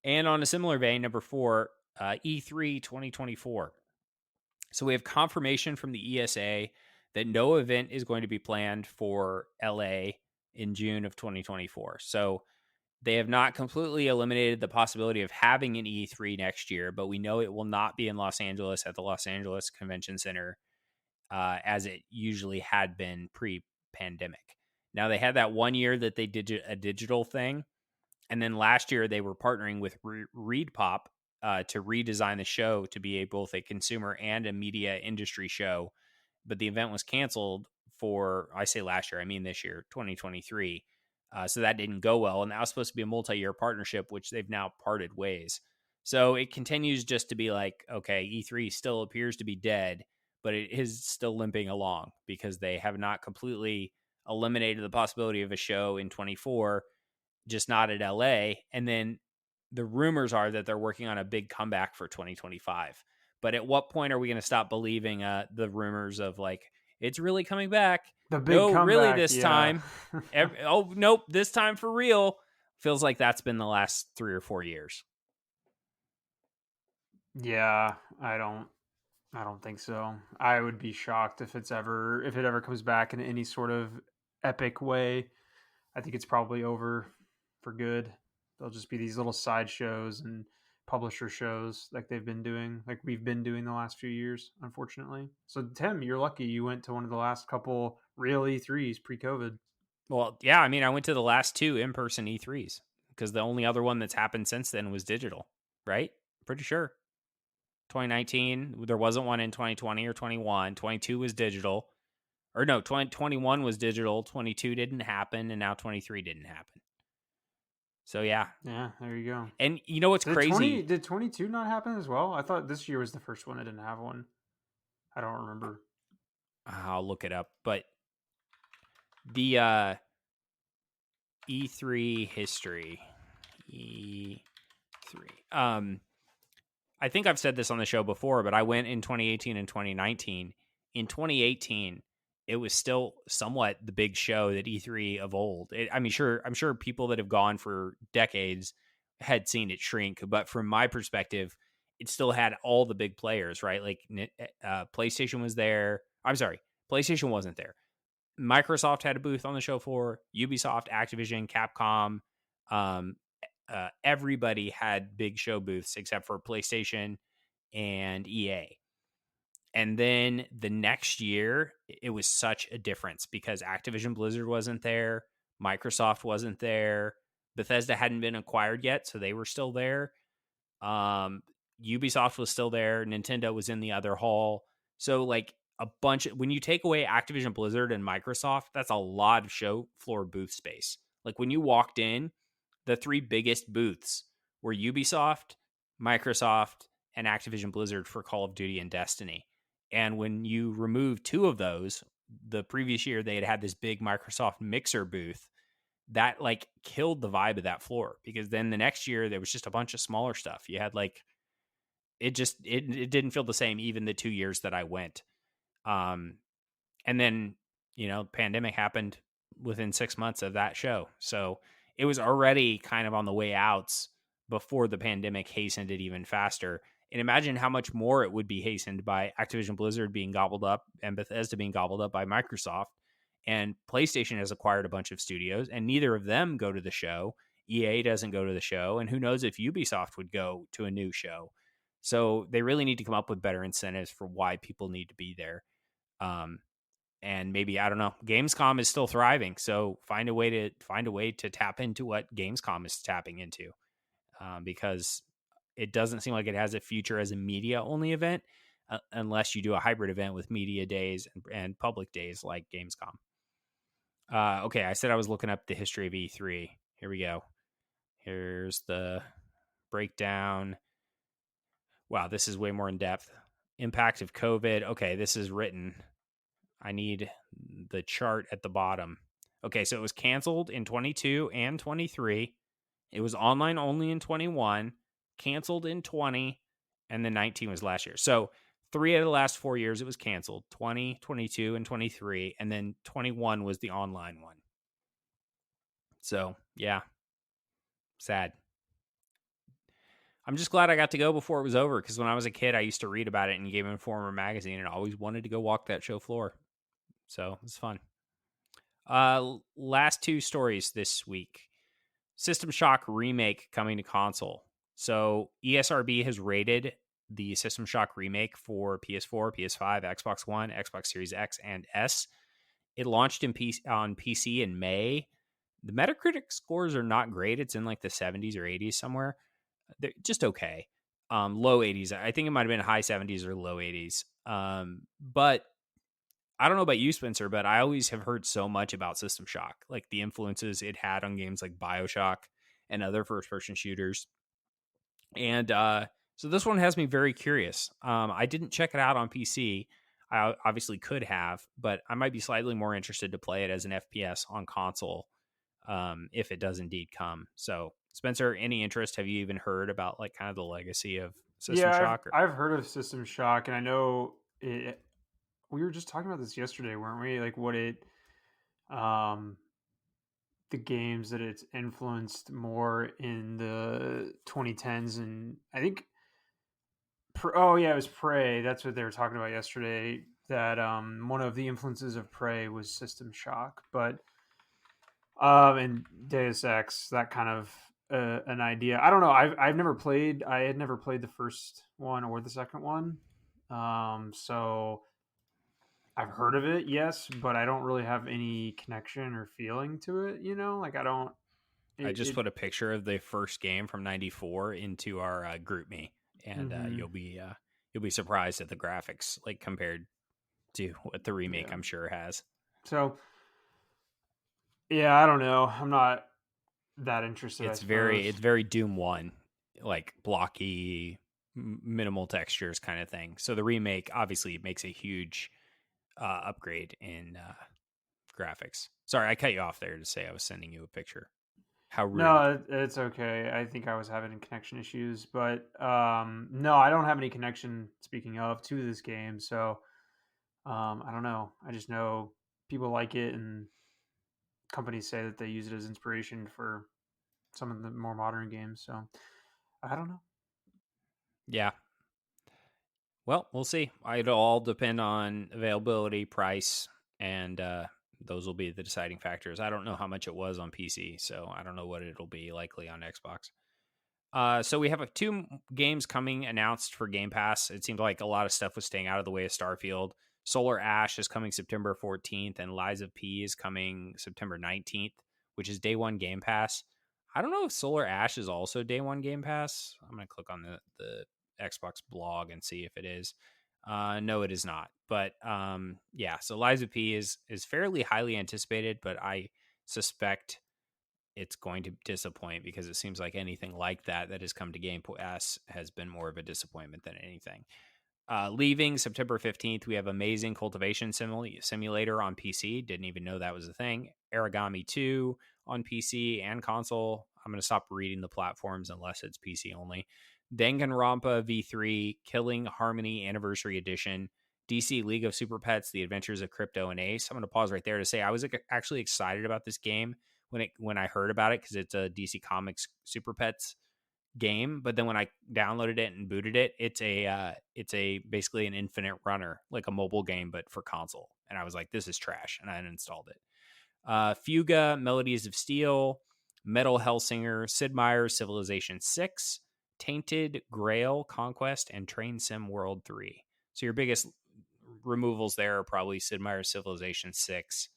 And on a similar vein, number 4, E3 2024. So we have confirmation from the ESA that no event is going to be planned for LA in June of 2024. So they have not completely eliminated the possibility of having an E3 next year, but we know it will not be in Los Angeles at the Los Angeles Convention Center as it usually had been pre-pandemic. Now, they had that one year that they did a digital thing, and then last year they were partnering with ReedPop to redesign the show to be both a consumer and a media industry show. But the event was canceled for, I say last year, I mean this year, 2023. So that didn't go well. And that was supposed to be a multi-year partnership, which they've now parted ways. So it continues just to be like, okay, E3 still appears to be dead, but it is still limping along because they have not completely eliminated the possibility of a show in 24, just not at LA. And then the rumors are that they're working on a big comeback for 2025. But at what point are we going to stop believing the rumors of like, it's really coming back? The big comeback, really this yeah. time. Oh, nope, this time for real. Feels like that's been the last 3 or 4 years. Yeah, I don't think so. I would be shocked if it ever comes back in any sort of epic way. I think it's probably over for good. They'll just be these little side shows and publisher shows like we've been doing the last few years, unfortunately. So Tim, you're lucky you went to one of the last couple real E3s pre-COVID. Well, yeah, I mean, I went to the last 2 in-person E3s because the only other one that's happened since then was digital, right? Pretty sure. 2019, there wasn't one in 2020 or 21. 22 was digital. Or no, 2021 was digital. 22 didn't happen, and now 23 didn't happen. So, yeah. Yeah, there you go. And you know what's crazy? Did 22 not happen as well? I thought this year was the first one that didn't have one. I don't remember. I'll look it up. But the E3 history. E3. I think I've said this on the show before, but I went in 2018 and 2019. In 2018, it was still somewhat the big show that E3 of old. I'm sure people that have gone for decades had seen it shrink, but from my perspective, it still had all the big players, right? Like PlayStation was there. I'm sorry, PlayStation wasn't there. Microsoft had a booth on the show floor. Ubisoft, Activision, Capcom, um, everybody had big show booths except for PlayStation and EA. And then the next year, it was such a difference because Activision Blizzard wasn't there, Microsoft wasn't there, Bethesda hadn't been acquired yet, so they were still there. Ubisoft was still there, Nintendo was in the other hall. So like a bunch of, when you take away Activision Blizzard and Microsoft, that's a lot of show floor booth space. Like when you walked in, the three biggest booths were Ubisoft, Microsoft, and Activision Blizzard for Call of Duty and Destiny. And when you remove two of those, the previous year they had this big Microsoft Mixer booth that like killed the vibe of that floor, because then the next year there was just a bunch of smaller stuff. You had like, it didn't feel the same even the 2 years that I went. And then, pandemic happened within 6 months of that show. So it was already kind of on the way outs before the pandemic hastened it even faster. And imagine how much more it would be hastened by Activision Blizzard being gobbled up and Bethesda being gobbled up by Microsoft. And PlayStation has acquired a bunch of studios, and neither of them go to the show. EA doesn't go to the show. And who knows if Ubisoft would go to a new show. So they really need to come up with better incentives for why people need to be there. And maybe, I don't know, Gamescom is still thriving. So find a way to tap into what Gamescom is tapping into, because it doesn't seem like it has a future as a media only event, unless you do a hybrid event with media days and public days like Gamescom. Okay, I said I was looking up the history of E3. Here we go. Here's the breakdown. Wow, this is way more in depth. Impact of COVID. Okay, this is written. I need the chart at the bottom. Okay, so it was canceled in 22 and 23. It was online only in 21, canceled in 20, and then 19 was last year. So 3 out of the last 4 years it was canceled, 20, 22, and 23, and then 21 was the online one. So, yeah, sad. I'm just glad I got to go before it was over, because when I was a kid, I used to read about it in Game Informer magazine and I always wanted to go walk that show floor. So it's fun. Last 2 stories this week. System Shock Remake coming to console. So ESRB has rated the System Shock Remake for PS4, PS5, Xbox One, Xbox Series X, and S. It launched on PC in May. The Metacritic scores are not great. It's in like the 70s or 80s somewhere. They're just okay. Low 80s. I think it might have been high 70s or low 80s. But I don't know about you, Spencer, but I always have heard so much about System Shock, like the influences it had on games like BioShock and other first-person shooters. And so this one has me very curious. I didn't check it out on PC. I obviously could have, but I might be slightly more interested to play it as an FPS on console, if it does indeed come. So, Spencer, any interest? Have you even heard about like kind of the legacy of System Shock? I've heard of System Shock, and I know it. We were just talking about this yesterday, weren't we? Like what it, the games that it's influenced more in the 2010s, and I think, it was Prey. That's what they were talking about yesterday. That one of the influences of Prey was System Shock, but and Deus Ex, that kind of an idea. I don't know. I've never played. I had never played the first one or the second one, so I've heard of it, yes, but I don't really have any connection or feeling to it. Like I don't. I just put a picture of the first game from '94 into our group me, and you'll be surprised at the graphics, like compared to what the remake I'm sure has. So, yeah, I don't know. I'm not that interested. It's very Doom 1, like blocky, minimal textures kind of thing. So the remake obviously makes a huge upgrade in graphics. Sorry, I cut you off there to say I was sending you a picture. How rude. No, it's okay. I think I was having connection issues, but no, I don't have any connection, speaking of, to this game. So I don't know. I just know people like it, and companies say that they use it as inspiration for some of the more modern games. So I don't know. Yeah. Well, we'll see. It'll all depend on availability, price, and those will be the deciding factors. I don't know how much it was on PC, so I don't know what it'll be likely on Xbox. So we have 2 games coming announced for Game Pass. It seemed like a lot of stuff was staying out of the way of Starfield. Solar Ash is coming September 14th, and Lies of P is coming September 19th, which is day 1 Game Pass. I don't know if Solar Ash is also day 1 Game Pass. I'm going to click on the Xbox blog and see if it is. No, it is not. But yeah, so Lies of P is fairly highly anticipated, but I suspect it's going to disappoint because it seems like anything like that has come to Game Pass has been more of a disappointment than anything. Leaving September 15th, we have Amazing Cultivation Simulator on PC. Didn't even know that was a thing. Origami 2 on PC and console. I'm going to stop reading the platforms unless it's PC only. Danganronpa V3, Killing Harmony Anniversary Edition, DC League of Super Pets, The Adventures of Crypto and Ace. I'm going to pause right there to say I was actually excited about this game when I heard about it because it's a DC Comics Super Pets game, but then when I downloaded it and booted it, it's a basically an infinite runner, like a mobile game but for console, and I was like, this is trash, and I uninstalled it. Fuga, Melodies of Steel, Metal Hellsinger, Sid Meier's Civilization 6, Tainted Grail Conquest, and Train Sim World 3. So your biggest removals there are probably Sid Meier's Civilization 6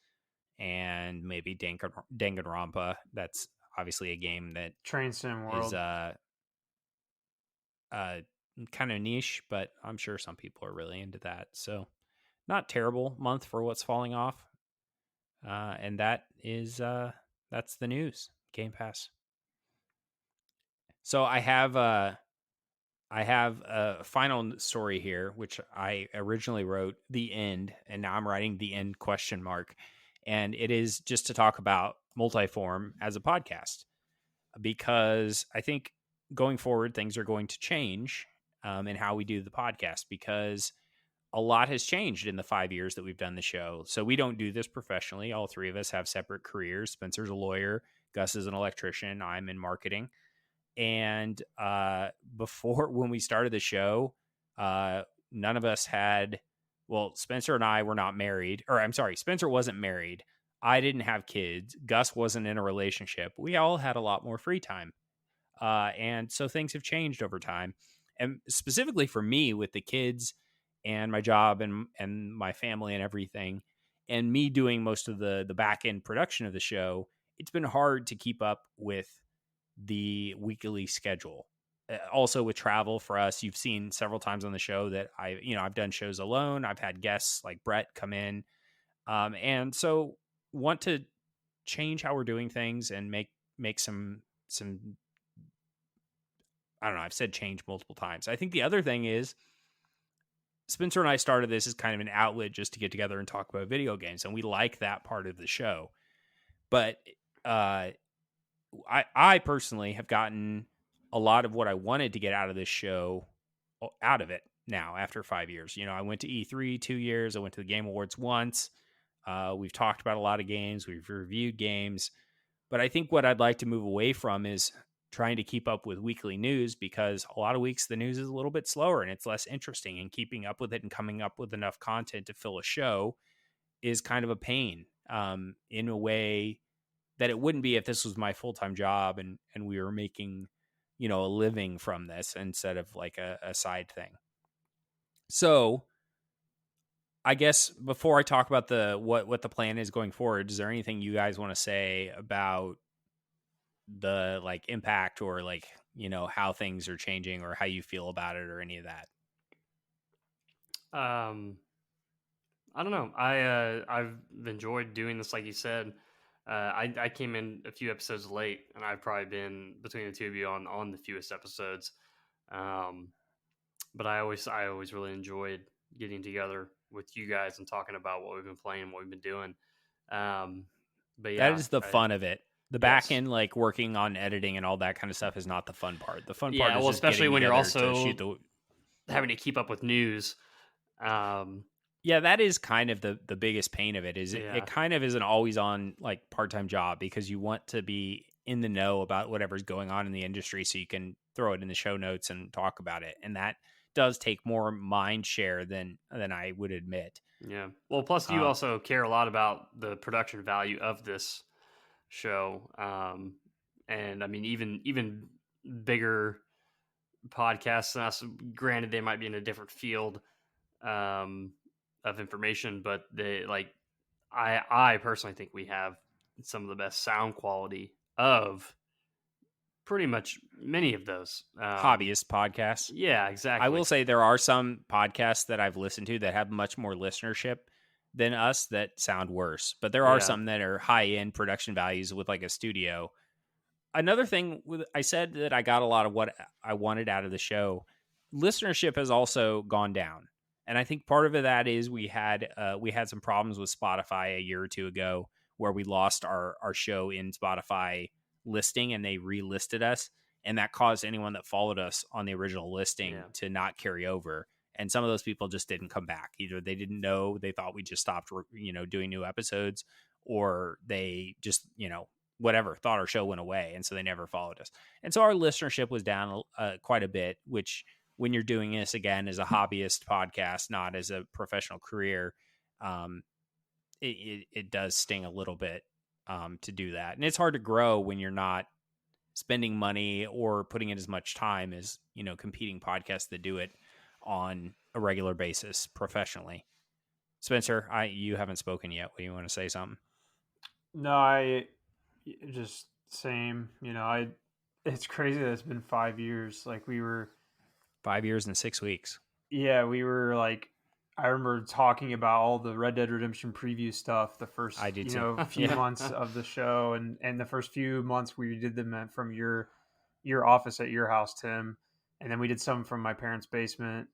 and maybe Danganronpa. That's obviously a game that Train Sim World is kind of niche, but I'm sure some people are really into that. So not terrible month for what's falling off. And that is that's the news. Game Pass. So I have a final story here, which I originally wrote the end, and now I'm writing the end ? And it is just to talk about Multiform as a podcast, because I think going forward, things are going to change in how we do the podcast, because a lot has changed in the 5 years that we've done the show. So we don't do this professionally. All 3 of us have separate careers. Spencer's a lawyer. Gus is an electrician. I'm in marketing. And before, when we started the show, none of us had, well, Spencer and I were not married, or I'm sorry, Spencer wasn't married. I didn't have kids. Gus wasn't in a relationship. We all had a lot more free time. And so things have changed over time. And specifically for me with the kids and my job and my family and everything, and me doing most of the back end production of the show, it's been hard to keep up with the weekly schedule. Also with travel for us, you've seen several times on the show that I've done shows alone. I've had guests like Brett come in. And so want to change how we're doing things and make some, I don't know, I've said change multiple times. I think the other thing is Spencer and I started this as kind of an outlet just to get together and talk about video games. And we like that part of the show. But I personally have gotten a lot of what I wanted to get out of this show out of it now after 5 years. I went to E3 2 years. I went to the Game Awards once. We've talked about a lot of games. We've reviewed games. But I think what I'd like to move away from is trying to keep up with weekly news, because a lot of weeks the news is a little bit slower and it's less interesting, and keeping up with it and coming up with enough content to fill a show is kind of a pain in a way that it wouldn't be if this was my full-time job and we were making, a living from this instead of like a side thing. So I guess before I talk about what the plan is going forward, is there anything you guys want to say about the like impact or like, how things are changing or how you feel about it or any of that? I don't know. I've enjoyed doing this, like you said. I came in a few episodes late, and I've probably been between the two of you on the fewest episodes. But I always really enjoyed getting together with you guys and talking about what we've been playing, what we've been doing. But yeah, that is the fun of it. The back end, like working on editing and all that kind of stuff, is not the fun part. The fun part is just especially when you're also shoot having to keep up with news. Yeah, that is kind of the biggest pain of it. It kind of is an always on like part-time job, because you want to be in the know about whatever's going on in the industry so you can throw it in the show notes and talk about it. And that does take more mind share than I would admit. Yeah. Well, plus you also care a lot about the production value of this show. And I mean, even bigger podcasts than us, granted, they might be in a different field of information, but they like, I personally think we have some of the best sound quality of pretty much many of those hobbyist podcasts. Yeah, exactly. I will say there are some podcasts that I've listened to that have much more listenership than us that sound worse, but there are some that are high end production values with like a studio. Another thing, I said that I got a lot of what I wanted out of the show. Listenership has also gone down, and I think part of that is we had some problems with Spotify a year or two ago where we lost our show in Spotify listing, and they relisted us, and that caused anyone that followed us on the original listing to not carry over. And some of those people just didn't come back. Either they didn't know, they thought we just stopped, doing new episodes, or they just, whatever, thought our show went away, and so they never followed us. And so our listenership was down quite a bit, which when you're doing this again as a hobbyist podcast, not as a professional career, it does sting a little bit to do that. And it's hard to grow when you're not spending money or putting in as much time as, competing podcasts that do it on a regular basis professionally. Spencer, you haven't spoken yet. What do you want to say something? No, I just same, it's crazy that it's been 5 years. Like we were 5 years and 6 weeks. Yeah, we were like, I remember talking about all the Red Dead Redemption preview stuff the first few months of the show, and the first few months we did them from your office at your house, Tim, and then we did some from my parents' basement.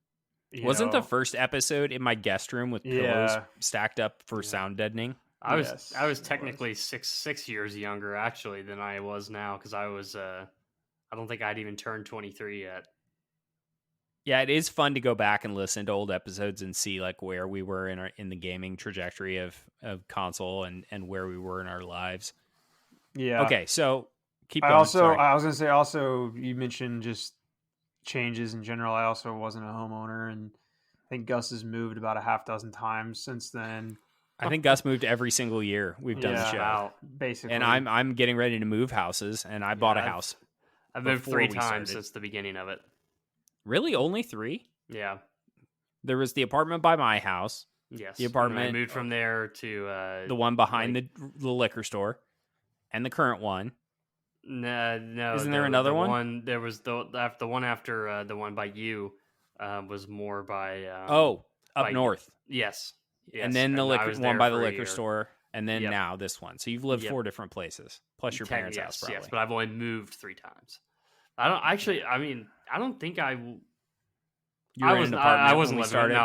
Wasn't the first episode in my guest room with pillows stacked up for sound deadening? I was technically 6 years younger actually than I was now, because I was I don't think I'd even turned 23 yet. Yeah, it is fun to go back and listen to old episodes and see like where we were in the gaming trajectory of console and where we were in our lives. Yeah. Okay, so keep going. I was going to say also, you mentioned just changes in general. I also wasn't a homeowner, and I think Gus has moved about a half dozen times since then. I think Gus moved every single year we've done the show, basically. And I'm getting ready to move houses, and I bought a house. I've moved 3 times since the beginning of it. Really, only 3? Yeah. There was the apartment by my house. Yes. The apartment. I moved from there to the one behind the liquor store, and the current one. No. Isn't there another one? There was the one after the one by you was more by up north. Yes. And then the one by the liquor store, and then now this one. So you've lived 4 different places, plus your parents' house, probably. Yes, but I've only moved 3 times. I don't think I. You were in an apartment. I wasn't when we living. started. No,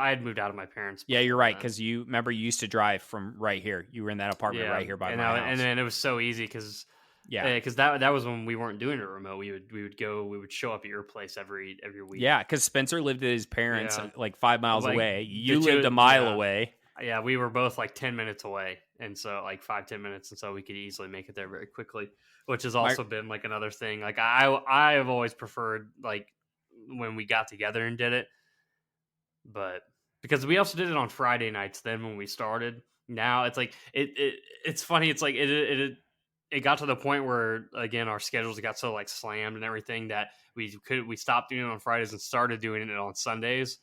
I had moved out of my parents. Yeah, you're right, because you remember you used to drive from right here. You were in that apartment right here by my house, and then it was so easy because that was when we weren't doing it remote. We would show up at your place every week. Yeah, because Spencer lived at his parents like 5 miles away. You lived a mile away. Yeah, we were both like 10 minutes away, and so like 5-10 minutes, and so we could easily make it there very quickly. Which has also been like another thing. Like I have always preferred like when we got together and did it, but because we also did it on Friday nights then when we started. Now it's like it's funny. It's like it got to the point where again our schedules got so like slammed and everything that we stopped doing it on Fridays and started doing it on Sundays.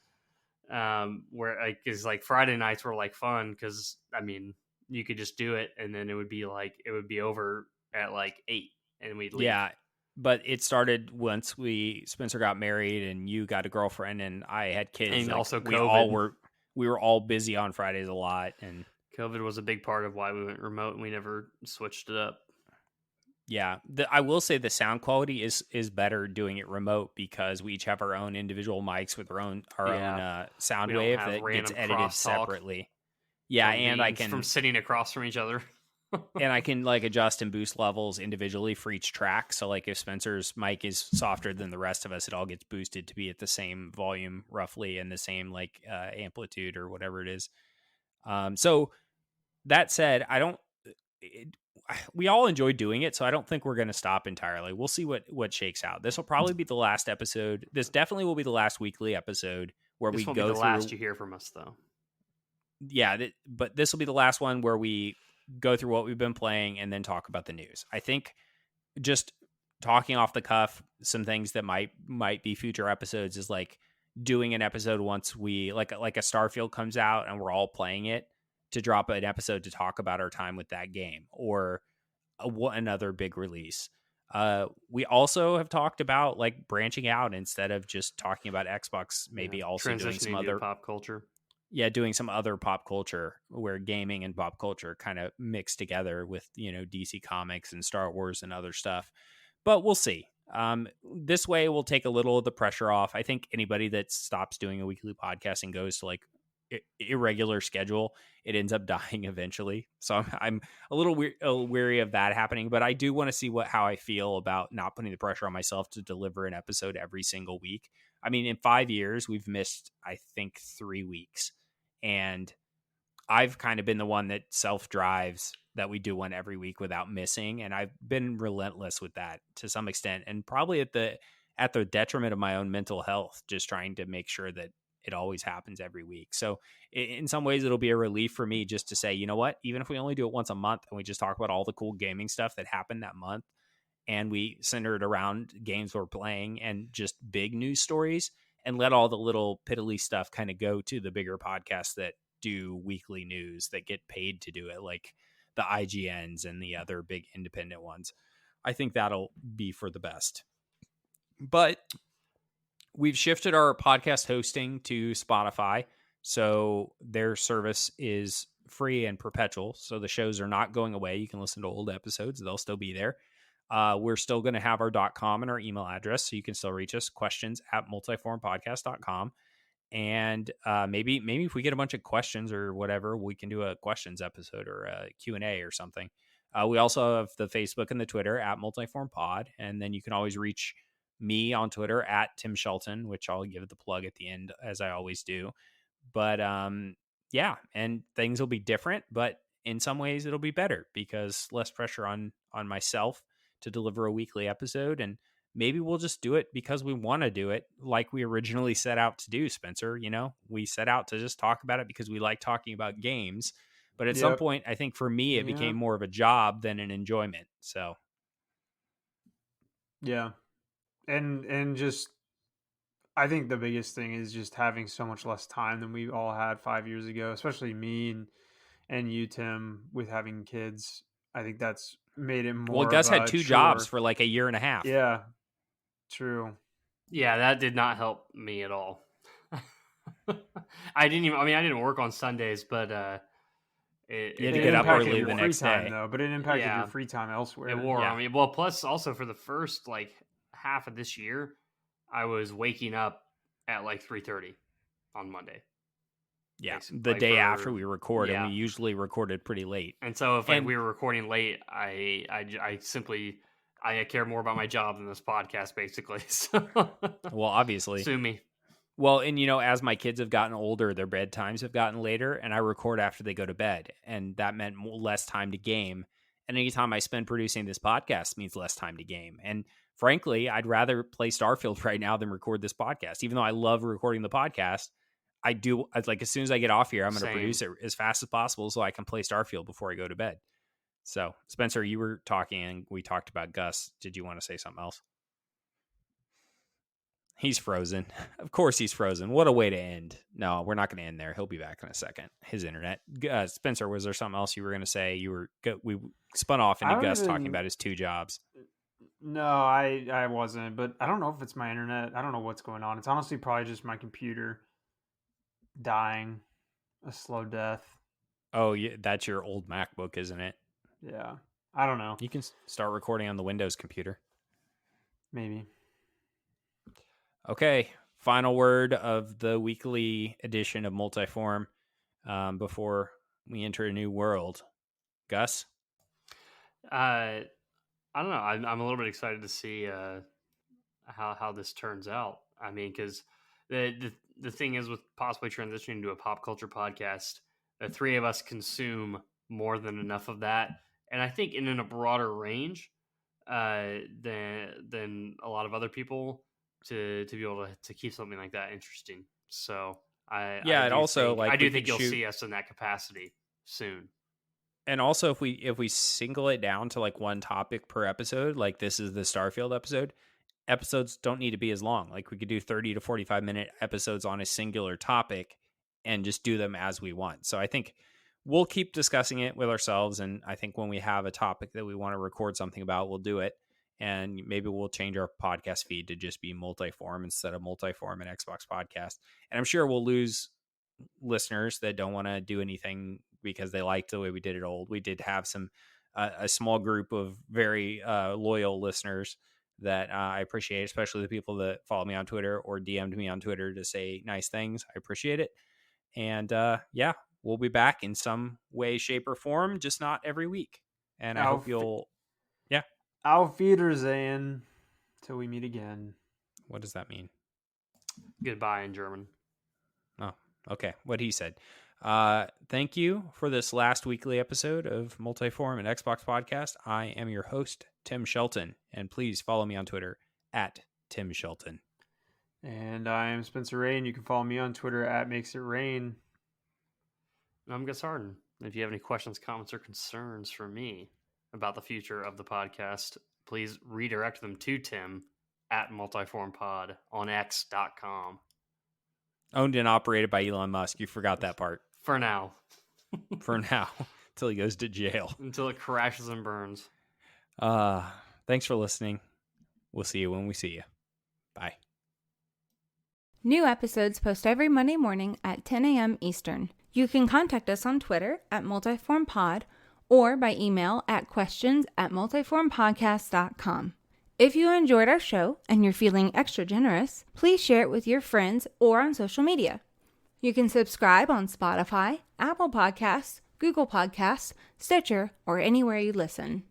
Where like is like Friday nights were like fun because I mean you could just do it and then it would be over at like 8 and we'd leave. Yeah, but it started once Spencer got married and you got a girlfriend and I had kids. And like, also COVID. We were all busy on Fridays a lot, and COVID was a big part of why we went remote and we never switched it up. Yeah, I will say the sound quality is better doing it remote because we each have our own individual mics with our own sound wave that gets edited separately. Yeah, and I can from sitting across from each other. And I can like adjust and boost levels individually for each track. So like if Spencer's mic is softer than the rest of us, it all gets boosted to be at the same volume roughly and the same like amplitude or whatever it is. So that said, we all enjoy doing it, so I don't think we're going to stop entirely. We'll see what shakes out. This will probably be the last episode. This definitely will be the last weekly episode where This we won't go be the through. last you hear from us, though. Yeah, but this will be the last one where we go through what we've been playing and then talk about the news. I think just talking off the cuff, some things that might be future episodes is like doing an episode once we like a Starfield comes out and we're all playing it, to drop an episode to talk about our time with that game, or another big release. We also have talked about like branching out instead of just talking about Xbox, maybe also doing some other pop culture. Yeah, doing some other pop culture where gaming and pop culture kind of mix together with, DC Comics and Star Wars and other stuff. But we'll see. This way we'll take a little of the pressure off. I think anybody that stops doing a weekly podcast and goes to like irregular schedule, it ends up dying eventually. So I'm a little weary of that happening, but I do want to see how I feel about not putting the pressure on myself to deliver an episode every single week. I mean, in 5 years, we've missed, I think, 3 weeks. And I've kind of been the one that self-drives that we do one every week without missing. And I've been relentless with that to some extent, and probably at the detriment of my own mental health, just trying to make sure that it always happens every week. So in some ways, it'll be a relief for me just to say, you know what, even if we only do it once a month and we just talk about all the cool gaming stuff that happened that month, and we center it around games we're playing and just big news stories, and let all the little piddly stuff kind of go to the bigger podcasts that do weekly news, that get paid to do it, like the IGNs and the other big independent ones. I think that'll be for the best. But we've shifted our podcast hosting to Spotify, so their service is free and perpetual. So the shows are not going away. You can listen to old episodes. They'll still be there. We're still going to have our .com and our email address, so you can still reach us, questions@multiformpodcast.com. And maybe if we get a bunch of questions or whatever, we can do a questions episode or a Q&A or something. We also have the Facebook and the Twitter @multiformpod. And then you can always reach me on Twitter @TimShelton, which I'll give the plug at the end, as I always do. But yeah, and things will be different, but in some ways it'll be better because less pressure on myself to deliver a weekly episode. And maybe we'll just do it because we want to do it, like we originally set out to do, Spencer. We set out to just talk about it because we like talking about games. But at some point, I think for me, it became more of a job than an enjoyment. So, yeah. And just, I think the biggest thing is just having so much less time than we all had 5 years ago, especially me and you, Tim, with having kids. I think that's made it more. Well, Gus had 2 jobs for like a year and a half. Yeah, true. Yeah, that did not help me at all. I didn't work on Sundays, but you had to get up early the next day. Though, but it impacted your free time elsewhere. It wore on me. Well, plus also for the first like half of this year, I was waking up at like 3:30 on Monday. Yeah, the day after we record, and we usually recorded pretty late. And so if we were recording late, I simply care more about my job than this podcast, basically. So, well, obviously, sue me. Well, and as my kids have gotten older, their bedtimes have gotten later, and I record after they go to bed, and that meant less time to game. And anytime I spend producing this podcast means less time to game. And frankly, I'd rather play Starfield right now than record this podcast, even though I love recording the podcast. I do, like, as soon as I get off here, I'm going to produce it as fast as possible so I can play Starfield before I go to bed. So, Spencer, you were talking and we talked about Gus. Did you want to say something else? He's frozen. Of course he's frozen. What a way to end. No, we're not going to end there. He'll be back in a second. His internet. Spencer, was there something else you were going to say? We spun off into Gus talking about his 2 jobs. No, I wasn't, but I don't know if it's my internet. I don't know what's going on. It's honestly probably just my computer dying a slow death. Oh, yeah, that's your old MacBook, isn't it? Yeah. I don't know. You can start recording on the Windows computer. Maybe. Okay, final word of the weekly edition of Multiform before we enter a new world. Gus? I don't know. I'm a little bit excited to see how this turns out. I mean, because the thing is, with possibly transitioning to a pop culture podcast, the 3 of us consume more than enough of that and I think in a broader range than a lot of other people to be able to keep something like that interesting. So I do think you'll see us in that capacity soon. And also, if we single it down to like one topic per episode, like this is the Starfield episode, episodes don't need to be as long. Like we could do 30 to 45 minute episodes on a singular topic and just do them as we want. So I think we'll keep discussing it with ourselves. And I think when we have a topic that we want to record something about, we'll do it. And maybe we'll change our podcast feed to just be Multiform instead of Multiform and Xbox Podcast. And I'm sure we'll lose listeners that don't want to do anything because they liked the way we did it old. We did have a small group of very loyal listeners that I appreciate, especially the people that follow me on Twitter or DM'd me on Twitter to say nice things. I appreciate it. And yeah, we'll be back in some way, shape, or form, just not every week. And I hope you'll, yeah. Auf Wiedersehen till we meet again. What does that mean? Goodbye in German. Oh, okay. What he said. Thank you for this last weekly episode of Multiform and Xbox Podcast. I am your host, Tim Shelton, and please follow me on Twitter at Tim Shelton. And I am Spencer Rain. You can follow me on Twitter at Makes It Rain. And I'm Gus Harden. If you have any questions, comments, or concerns for me about the future of the podcast, please redirect them to Tim at multiformpod on x.com. Owned and operated by Elon Musk. You forgot that part. For now. For now. Until he goes to jail. Until it crashes and burns. Thanks for listening. We'll see you when we see you. Bye. New episodes post every Monday morning at 10 a.m. Eastern. You can contact us on Twitter at multiformpod or by email at questions@multiformpodcast.com. If you enjoyed our show and you're feeling extra generous, please share it with your friends or on social media. You can subscribe on Spotify, Apple Podcasts, Google Podcasts, Stitcher, or anywhere you listen.